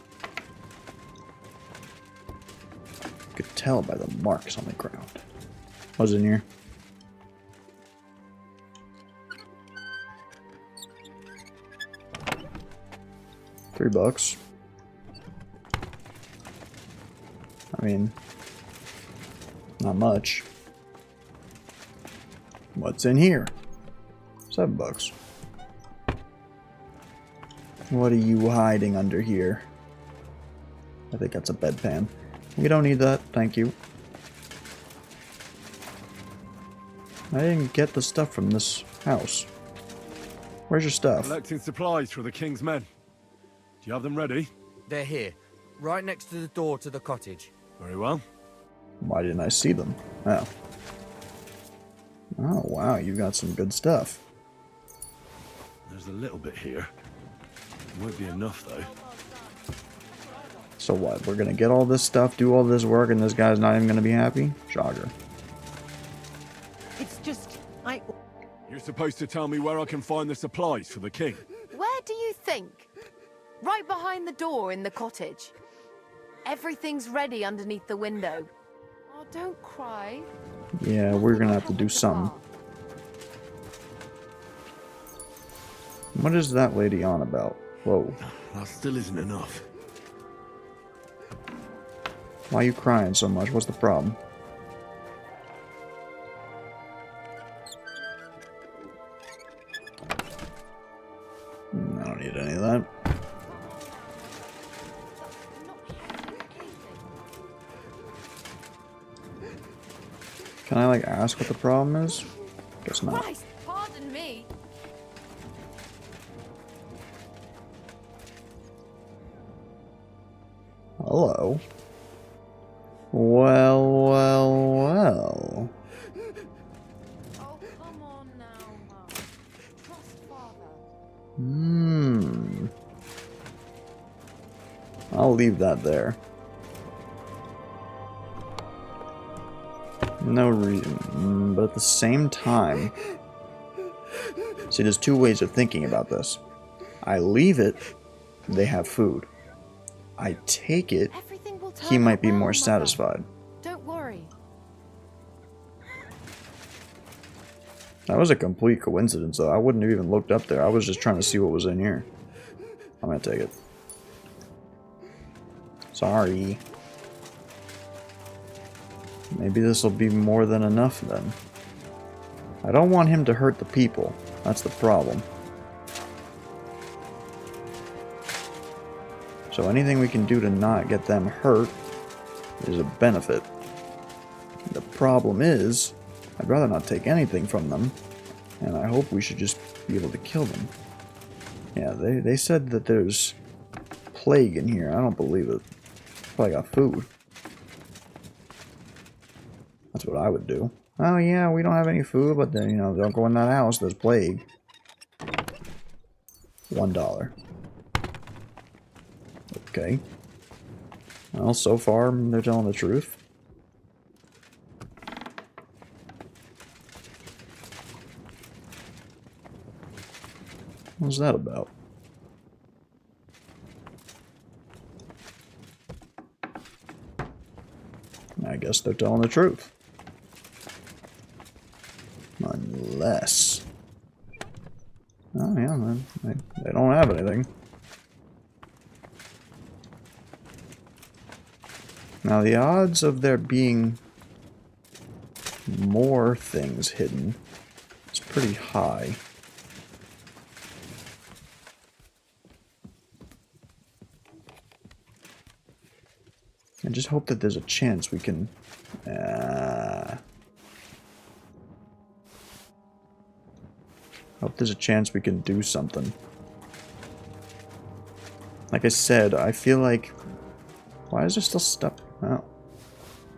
You could tell by the marks on the ground. What's in here? $3. I mean, not much. What's in here? $7. What are you hiding under here? I think that's a bedpan. We don't need that, thank you. I didn't get the stuff from this house. Where's your stuff? Collecting supplies for the king's men. Do you have them ready? They're here, right next to the door to the cottage. Very well. Why didn't I see them? Oh. Oh, wow, you got some good stuff. There's a little bit here. Won't be enough, though. So what? We're gonna get all this stuff, do all this work, and this guy's not even gonna be happy? Shocker. It's just, You're supposed to tell me where I can find the supplies for the king. Where do you think? Right behind the door in the cottage. Everything's ready underneath the window. Oh, don't cry. Yeah, we're gonna have to do something. What is that lady on about? Whoa. That still isn't enough. Why are you crying so much? What's the problem? I don't need any of that. Can I, like, ask what the problem is? Guess not. Christ, pardon me. Hello. Well, well, well. Oh, come on now, Mum. Trust Father. I'll leave that there. No reason, but at the same time... See, there's two ways of thinking about this. I leave it, they have food. I take it, he might be more satisfied. Don't worry. That was a complete coincidence, though. I wouldn't have even looked up there. I was just trying to see what was in here. I'm gonna take it. Sorry. Maybe this will be more than enough, then. I don't want him to hurt the people. That's the problem. So anything we can do to not get them hurt is a benefit. The problem is, I'd rather not take anything from them, and I hope we should just be able to kill them. Yeah, they said that there's plague in here. I don't believe it. Probably got food. That's what I would do. Oh yeah, we don't have any food, but then, you know, don't go in that house, there's plague. $1. Okay. Well, so far, they're telling the truth. What's that about? I guess they're telling the truth. Unless... Oh yeah, they don't have anything. Now the odds of there being more things hidden is pretty high. I just hope that there's a chance we can... hope there's a chance we can do something. Like I said, I feel like... Why is there still stuff? Oh.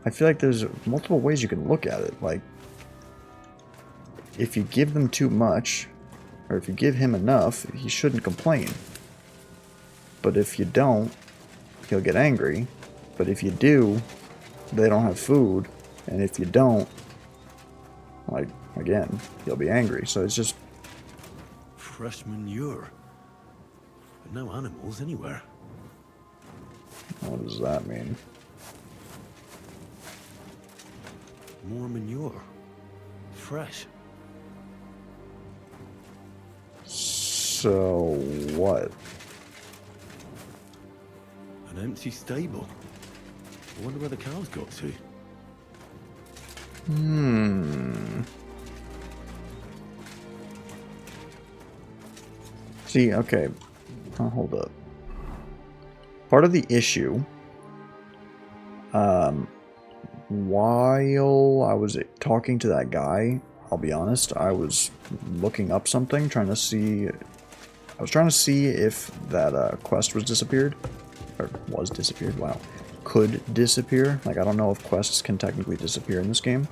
I feel like there's multiple ways you can look at it. Like, if you give them too much, or if you give him enough, he shouldn't complain. But if you don't, he'll get angry. But if you do, they don't have food. And if you don't, like, again, he'll be angry. So it's just... Fresh manure. But no animals anywhere. What does that mean? More manure. Fresh. So what? An empty stable. I wonder where the cows got to. See, okay. Oh, hold up. Part of the issue, while I was talking to that guy, I'll be honest, I was looking up something, trying to see... I was trying to see if that quest was disappeared. Or was disappeared, wow. Could disappear. Like, I don't know if quests can technically disappear in this game.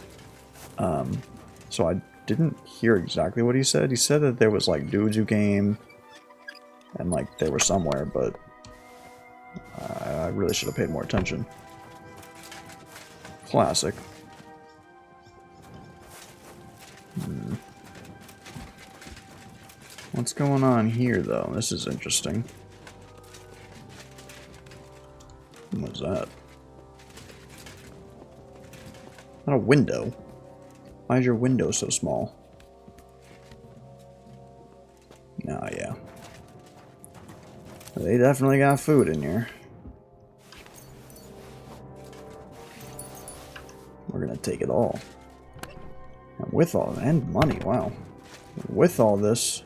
So I didn't hear exactly what he said. He said that there was, like, dudes who came, and, like, they were somewhere, but I really should have paid more attention. Classic. What's going on here, though? This is interesting. What's that? Not a window. Why is your window so small? Oh, yeah. They definitely got food in here. We're gonna take it all. And with all... and money, wow. With all this...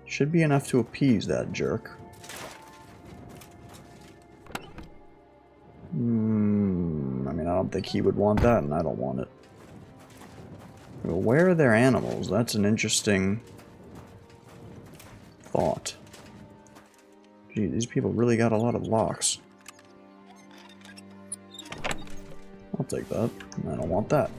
should be enough to appease that jerk. I mean, I don't think he would want that, and I don't want it. Well, where are their animals? That's an interesting thought. Gee, these people really got a lot of locks. I'll take that. I don't want that.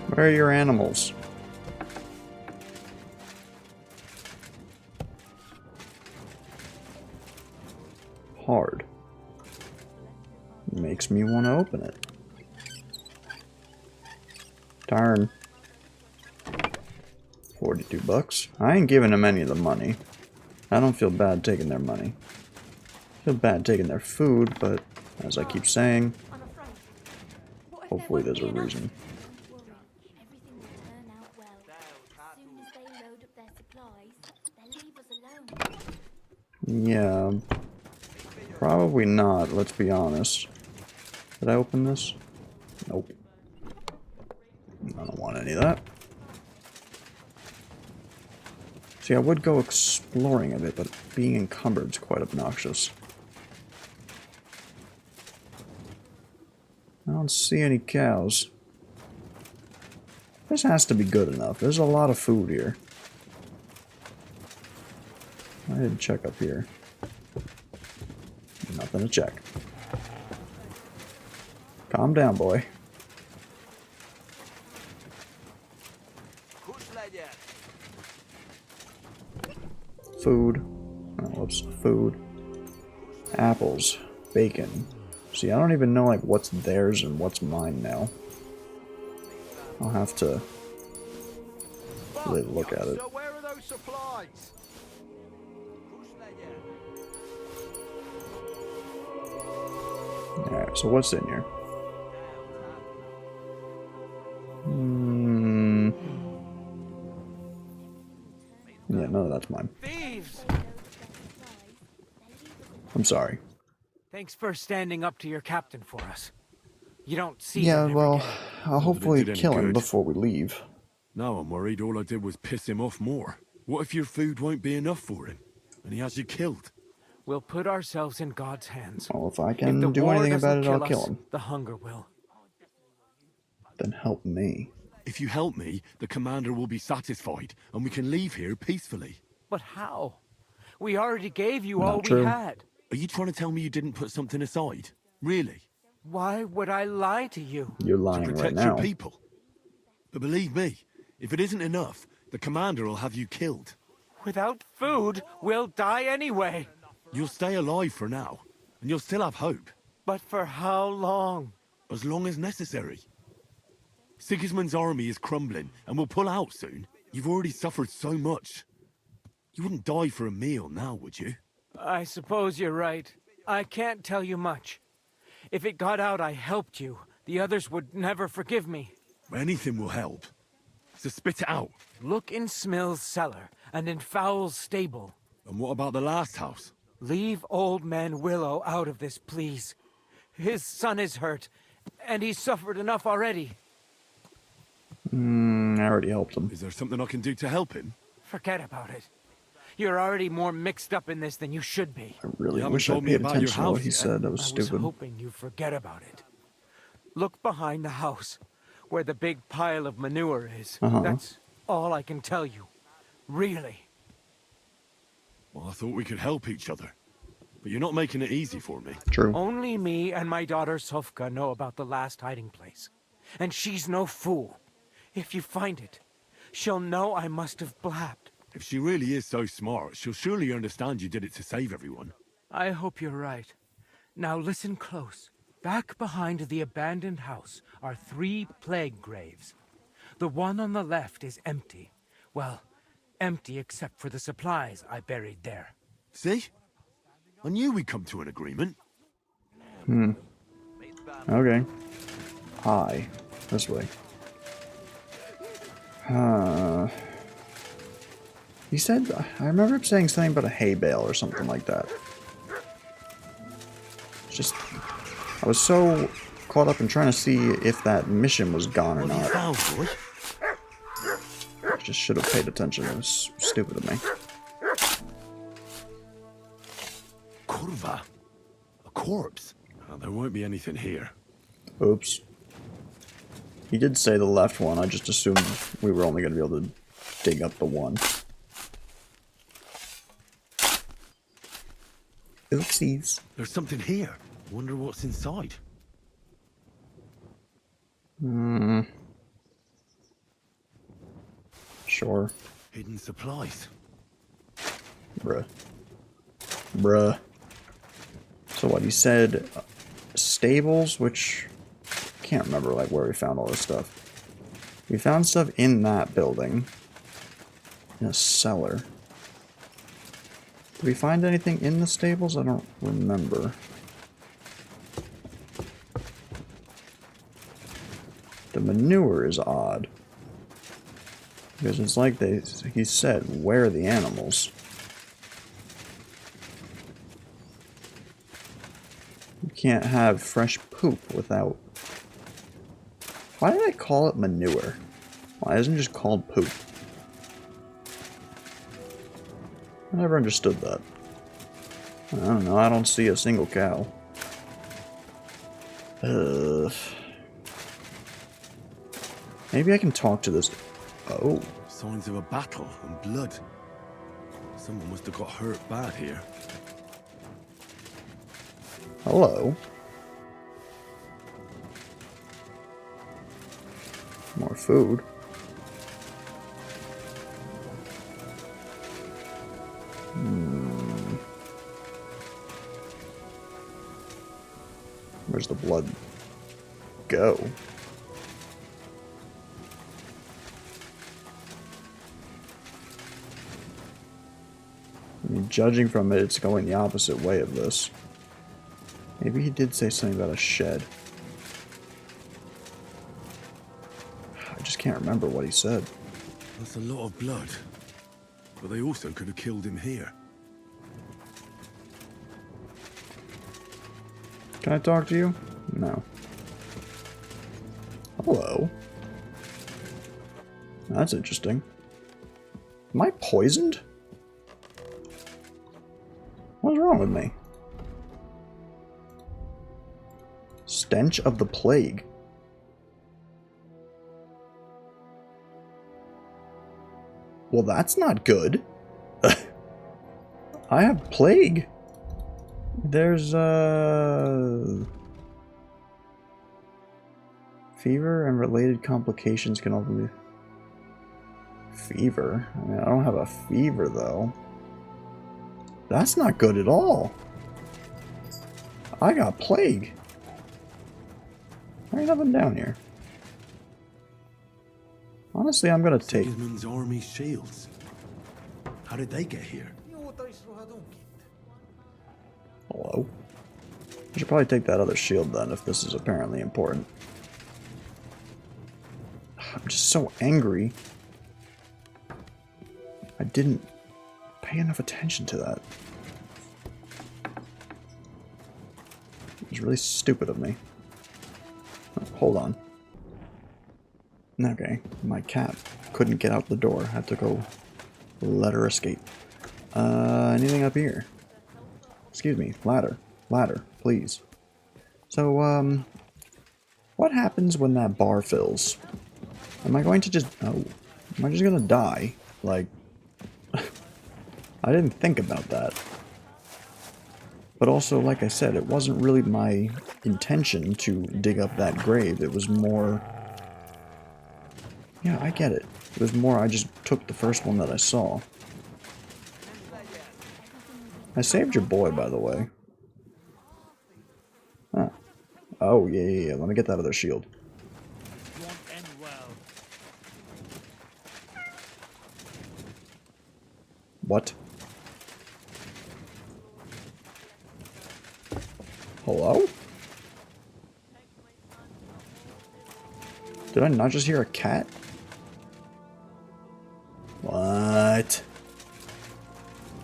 Where are your animals? Hard. Makes me want to open it. Darn. 42 bucks. I ain't giving them any of the money. I don't feel bad taking their money. I feel bad taking their food, but as I keep saying, hopefully there's a reason. Yeah, probably not, let's be honest. Did I open this? Nope. I don't want any of that. See, I would go exploring a bit, but being encumbered is quite obnoxious. I don't see any cows. This has to be good enough. There's a lot of food here. I didn't check up here. Nothing to check. Calm down, boy. Food. Oh, whoops. Food. Apples. Bacon. See, I don't even know like what's theirs and what's mine now. I'll have to really look at it. So where are those supplies? Alright, so what's in here? Yeah, none of that's mine. Thieves! I'm sorry. Thanks for standing up to your captain for us. You don't see Yeah, him every well, day. I'll hopefully kill him before we leave. Now I'm worried all I did was piss him off more. What if your food won't be enough for him, and he has you killed? We'll put ourselves in God's hands. Well, if I If can the do war anything about doesn't it, I'll kill us, him. The hunger will. Then help me. If you help me, the commander will be satisfied, and we can leave here peacefully. But how? We already gave you all Not true. we had. Are you trying to tell me you didn't put something aside? Really? Why would I lie to you? You're To lying right protect now. your people. But believe me, if it isn't enough, the commander will have you killed. Without food, we'll die anyway. You'll stay alive for now, and you'll still have hope. But for how long? As long as necessary. Sigismund's army is crumbling, and will pull out soon. You've already suffered so much. You wouldn't die for a meal now, would you? I suppose you're right. I can't tell you much. If it got out I helped you, the others would never forgive me. Anything will help. So spit it out. Look in Smill's cellar and in Fowl's stable. And what about the last house? Leave old man Willow out of this, please. His son is hurt, and he's suffered enough already. I already helped him. Is there something I can do to help him? Forget about it. You're already more mixed up in this than you should be. I really wish I paid attention to what he said. That was I stupid. was hoping you'd forget about it. Look behind the house, where the big pile of manure is. That's all I can tell you. Really. Well, I thought we could help each other. But you're not making it easy for me. True. Only me and my daughter Sofka know about the last hiding place. And she's no fool. If you find it, she'll know I must have blabbed. If she really is so smart, she'll surely understand you did it to save everyone. I hope you're right. Now listen close. Back behind the abandoned house are 3 plague graves. The one on the left is empty. Well, empty except for the supplies I buried there. See? I knew we'd come to an agreement. Okay. Hi. This way. He said, I remember him saying something about a hay bale or something like that. It's just, I was so caught up in trying to see if that mission was gone or not. I just should have paid attention. It was stupid of me. Kurva? A corpse? Oh, there won't be anything here. Oops. He did say the left one. I just assumed we were only going to be able to dig up the one. Oopsies. There's something here. Wonder what's inside. Sure. Hidden supplies. Bruh. So what he said, stables, which can't remember like where we found all this stuff. We found stuff in that building. In a cellar. Did we find anything in the stables? I don't remember. The manure is odd. Because it's like he said, where are the animals? You can't have fresh poop without... Why did I call it manure? Why isn't it just called poop? I never understood that. I don't know, I don't see a single cow. Maybe I can talk to this... Oh. Signs of a battle and blood. Someone must have got hurt bad here. Hello. More food. Where's the blood go? I mean, judging from it, it's going the opposite way of this. Maybe he did say something about a shed. I just can't remember what he said. That's a lot of blood. But they also could have killed him here. Can I talk to you? No. Hello. That's interesting. Am I poisoned? What's wrong with me? Stench of the plague. Well, that's not good. I have plague. There's fever and related complications can often be fever. I mean, I don't have a fever though. That's not good at all. I got plague. There ain't nothing down here. Honestly, I'm gonna take... Sigismund's army shields. How did they get here? Hello? I should probably take that other shield then, if this is apparently important. I'm just so angry. I didn't pay enough attention to that. It was really stupid of me. Oh, hold on. Okay, my cat couldn't get out the door. I had to go let her escape. Anything up here? Excuse me, ladder. Ladder, please. So, what happens when that bar fills? Am I going to just... Oh, am I just gonna die? Like... I didn't think about that. But also, like I said, it wasn't really my intention to dig up that grave. It was more... Yeah, I get it. It was more I just took the first one that I saw. I saved your boy, by the way. Huh. Oh, yeah. Let me get that other shield. What? Hello? Did I not just hear a cat? What?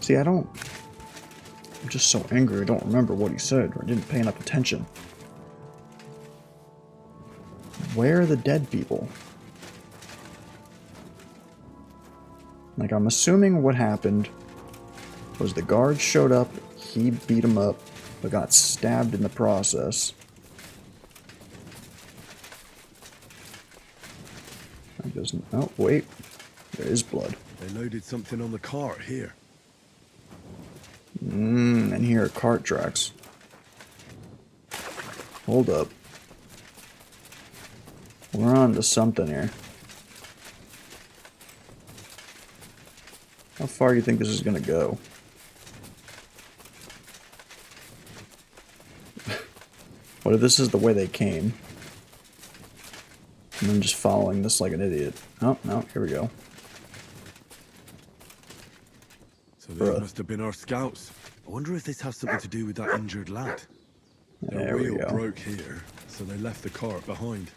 See, I'm just so angry I don't remember what he said, or I didn't pay enough attention. Where are the dead people? Like, I'm assuming what happened was the guard showed up, he beat him up, but got stabbed in the process. I just... Oh, wait. There is blood. They loaded something on the cart here. And here are cart tracks. Hold up. We're on to something here. How far do you think this is gonna go? What if this is the way they came? And I'm just following this like an idiot. Oh, no, here we go. So they must have been our scouts. I wonder if this has something to do with that injured lad. Their wheel broke here, so they left the cart behind.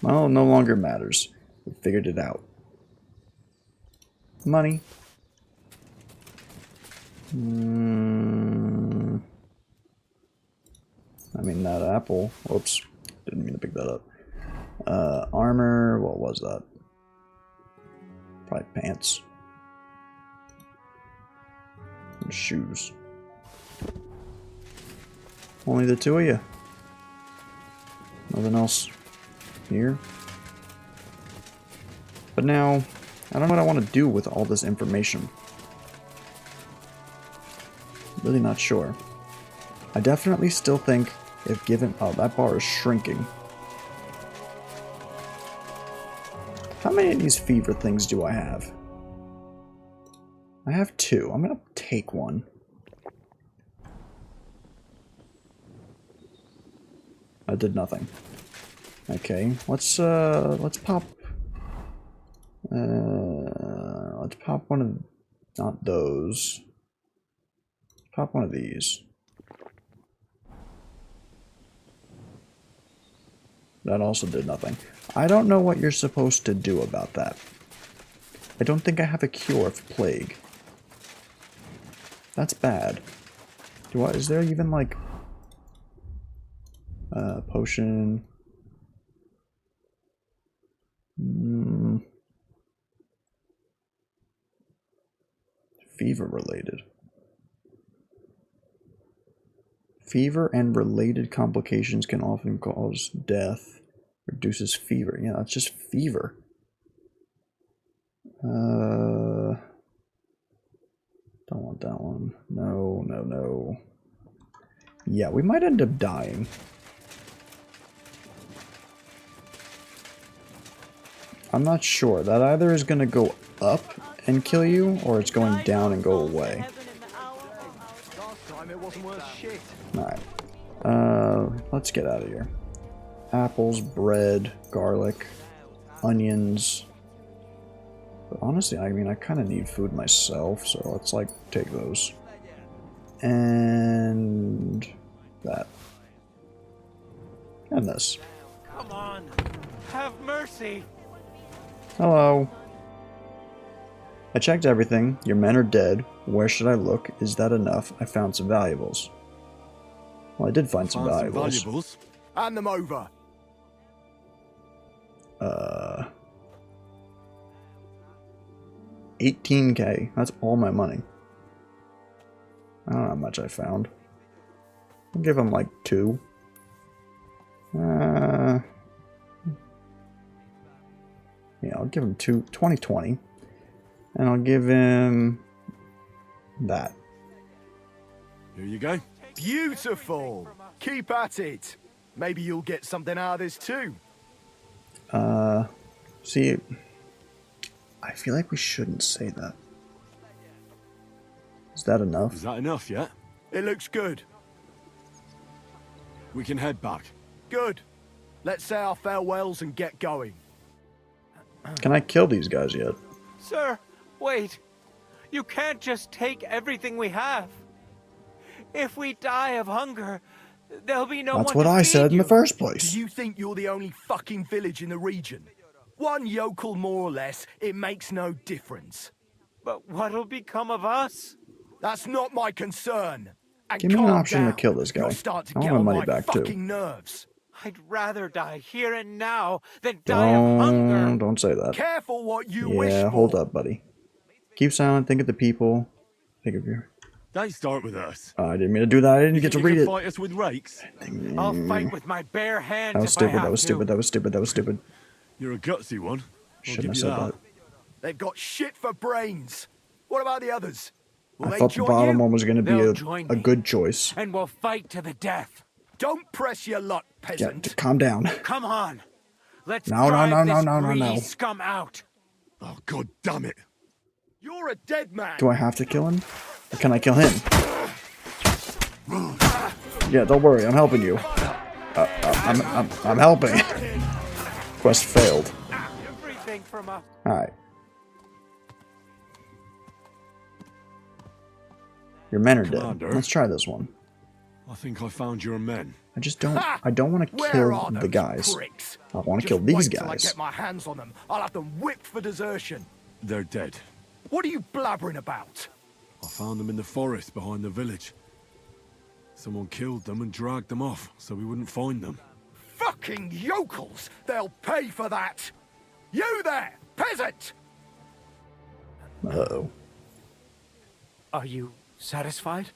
Well, it no longer matters. We figured it out. Money. I mean, that apple. Whoops. Didn't mean to pick that up. Armor. What was that? Probably pants. And shoes. Only the two of you. Nothing else here. But now, I don't know what I want to do with all this information. Really not sure. I definitely still think if given... Oh, that bar is shrinking. How many of these fever things do I have? I have 2. I'm gonna take one. I did nothing. Okay, let's pop... let's pop one of... Not those. Pop one of these. That also did nothing. I don't know what you're supposed to do about that. I don't think I have a cure for plague. That's bad. Is there even like... potion... Fever related. Fever and related complications can often cause death. Reduces fever. Yeah, it's just fever. Don't want that one. No, no, no. Yeah, we might end up dying. I'm not sure. That either is going to go up and kill you, or it's going down and go away. Alright. Let's get out of here. Apples, bread, garlic, onions. But honestly, I mean, I kind of need food myself, so let's, like, take those. And... That. And this. Come on. Have mercy. Hello. I checked everything. Your men are dead. Where should I look? Is that enough? I found some valuables. Well, I did find some valuables. Hand them over. 18k. That's all my money. I don't know how much I found. I'll give him like 2. Yeah, I'll give him 20. And I'll give him that. Here you go. Beautiful. Keep at it. Maybe you'll get something out of this too. See, I feel like we shouldn't say that. Is that enough? Is that enough yet? It looks good. We can head back. Good. Let's say our farewells and get going. Can I kill these guys yet? Sir, wait. You can't just take everything we have. If we die of hunger, there'll be no one to That's what I said in the first place. Do you think you're the only fucking village in the region? One yokel more or less, it makes no difference. But what'll become of us? That's not my concern. And Give me an calm option down. to kill this guy. You're starting to I get want on my money my back fucking too. nerves. I'd rather die here and now than die of hunger. Don't say that. Careful what you wish Yeah, for. hold up, buddy. Keep silent. Think of the people. Think of your. Don't start with us. I didn't mean to do that. I didn't get to You read can it. fight us with rakes. I'll fight with my bare hands. That was if I stupid. That have was to. stupid. That was stupid. That was stupid. You're a gutsy one. Shouldn't have said that. They've got shit for brains. What about the others? Will I they thought the join bottom you? one was going to be They'll join a me. good choice. And we'll fight to the death. Don't press your luck, Yeah, peasant. calm down. Come on. Let's No, drive no, no, this no, no, no, greedy no. scum out. Oh, god damn it. You're a dead man. Do I have to kill him? Or can I kill him? Yeah, don't worry. I'm helping you. I'm helping. Quest failed. Everything from us. Alright. Your men are dead. Commander. Let's try this one. I think I found your men. I just don't. I don't want to Where kill are the those guys. pricks? I want to Just kill these wait till I guys. get my hands on them. I'll have them whipped for desertion. They're dead. What are you blabbering about? I found them in the forest behind the village. Someone killed them and dragged them off, so we wouldn't find them. Fucking yokels! They'll pay for that! You there, peasant! Uh-oh. Are you satisfied?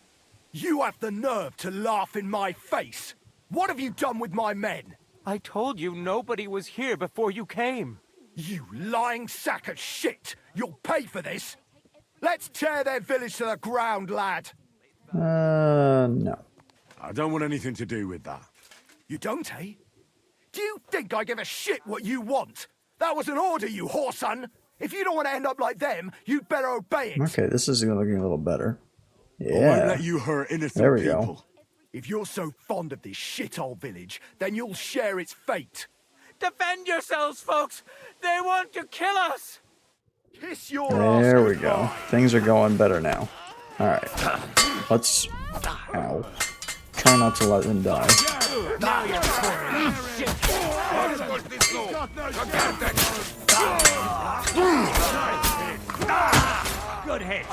You have the nerve to laugh in my face! What have you done with my men? I told you nobody was here before you came. You lying sack of shit! You'll pay for this! Let's tear their village to the ground, lad! No. I don't want anything to do with that. You don't, eh? Do you think I give a shit what you want? That was an order, you whoreson! If you don't want to end up like them, you'd better obey it! Okay, this is looking a little better. I won't Yeah. let you hurt innocent There we people. go. If you're so fond of this shithole village, then you'll share its fate. Defend yourselves, folks! They want to kill us! Kiss your There ass we go. goodbye. Things are going better now. Alright. Let's... Ow. Try not to let them die. Now you're pouring shit. Good hit.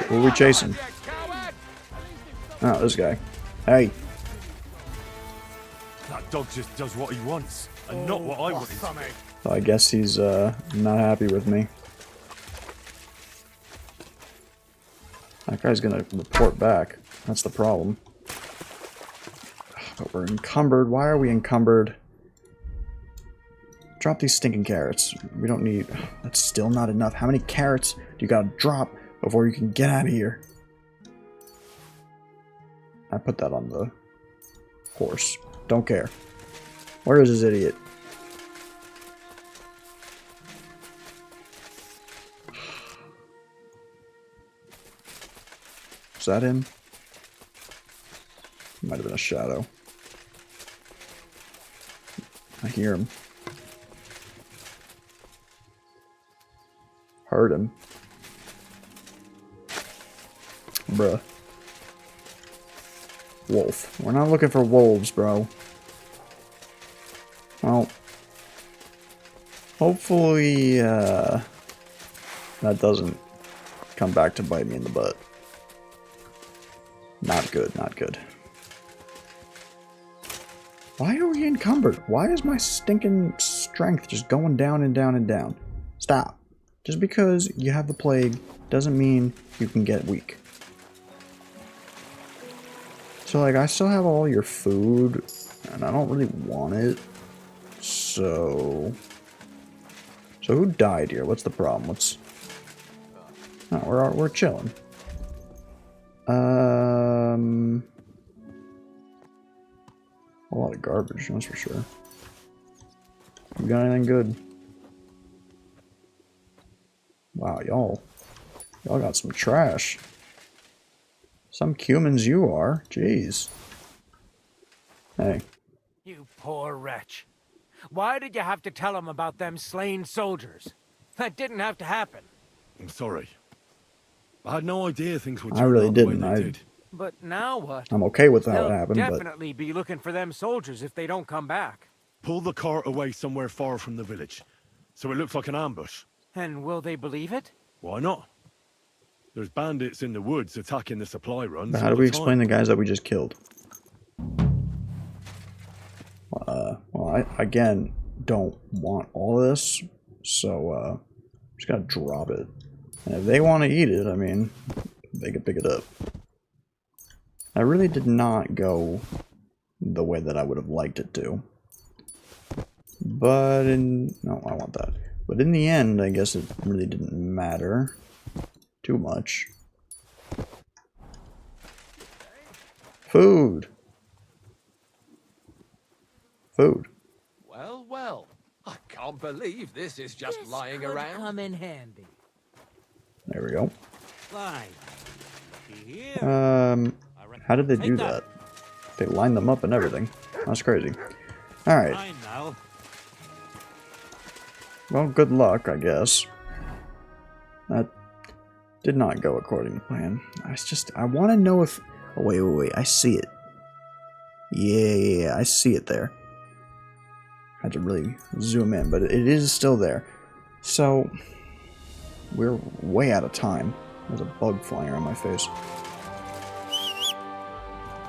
Who are we chasing? Oh, this guy. Hey. That dog just does what he wants, and not what I want him to do. So I guess he's not happy with me. That guy's gonna report back. That's the problem. But we're encumbered. Why are we encumbered? Drop these stinking carrots. We don't need... That's still not enough. How many carrots do you gotta drop before you can get out of here? I put that on the horse. Don't care. Where is this idiot? Is that him? Might have been a shadow. I hear him. Heard him. Wolf. We're not looking for wolves, bro. Well, hopefully, that doesn't come back to bite me in the butt. Not good, not good. Why are we encumbered? Why is my stinking strength just going down and down and down? Stop. Just because you have the plague doesn't mean you can get weak. So, like, I still have all your food, and I don't really want it. So who died here? What's the problem? Oh, we're chilling. A lot of garbage, that's for sure. You got anything good? Wow, y'all got some trash. Some humans you are. Jeez. Hey. You poor wretch. Why did you have to tell him about them slain soldiers? That didn't have to happen. I'm sorry. I had no idea things would I turn really out the way didn't. they did. But now what? I'm okay with how They'll it happened, but definitely be looking for them soldiers if they don't come back. Pull the cart away somewhere far from the village, so it looks like an ambush. And will they believe it? Why not? There's bandits in the woods attacking the supply runs. But how all do we the explain time. the guys that we just killed? Well, I, again, don't want all this, so, just gotta drop it. And if they want to eat it, I mean, they can pick it up. I really did not go the way that I would have liked it to. But no, I want that. But in the end, I guess it really didn't matter too much. Food. Food. Well, well. I can't believe this is just lying could around. Come in handy. There we go. Fine. Here. How did they do Take that? They lined them up and everything. That's crazy. Alright. Fine now. Well, good luck, I guess. That did not go according to plan. I want to know if... Oh, wait. I see it. Yeah, I see it there. Had to really zoom in, but it is still there. So, we're way out of time. There's a bug flying around my face.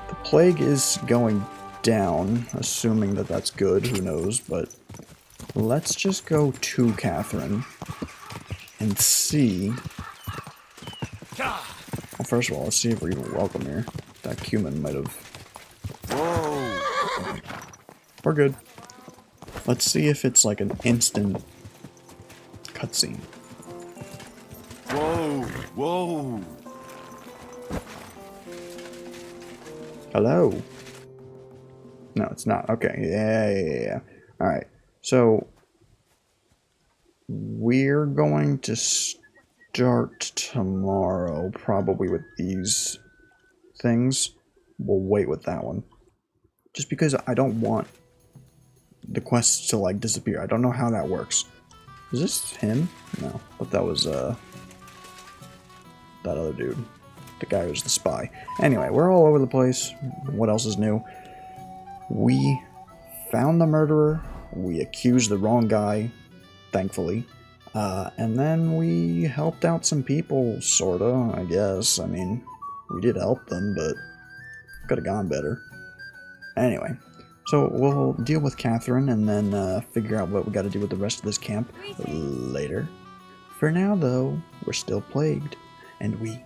The plague is going down, assuming that that's good, who knows, but let's just go to Catherine and see. Well, first of all, let's see if we're even welcome here. That cumin might have... Whoa! We're good. Let's see if it's like an instant cutscene. Whoa! Hello? No, it's not. Okay, yeah. Alright, so we're going to start tomorrow, probably with these things. We'll wait with that one. Just because I don't want the quests to, like, disappear. I don't know how that works. Is this him? No, but that was, that other dude. The guy who's the spy. Anyway, we're all over the place. What else is new? We found the murderer. We accused the wrong guy, thankfully. And then we helped out some people, sorta, I guess. I mean, we did help them, but could have gone better. Anyway, so we'll deal with Catherine and then figure out what we got to do with the rest of this camp later. For now, though, we're still plagued, and we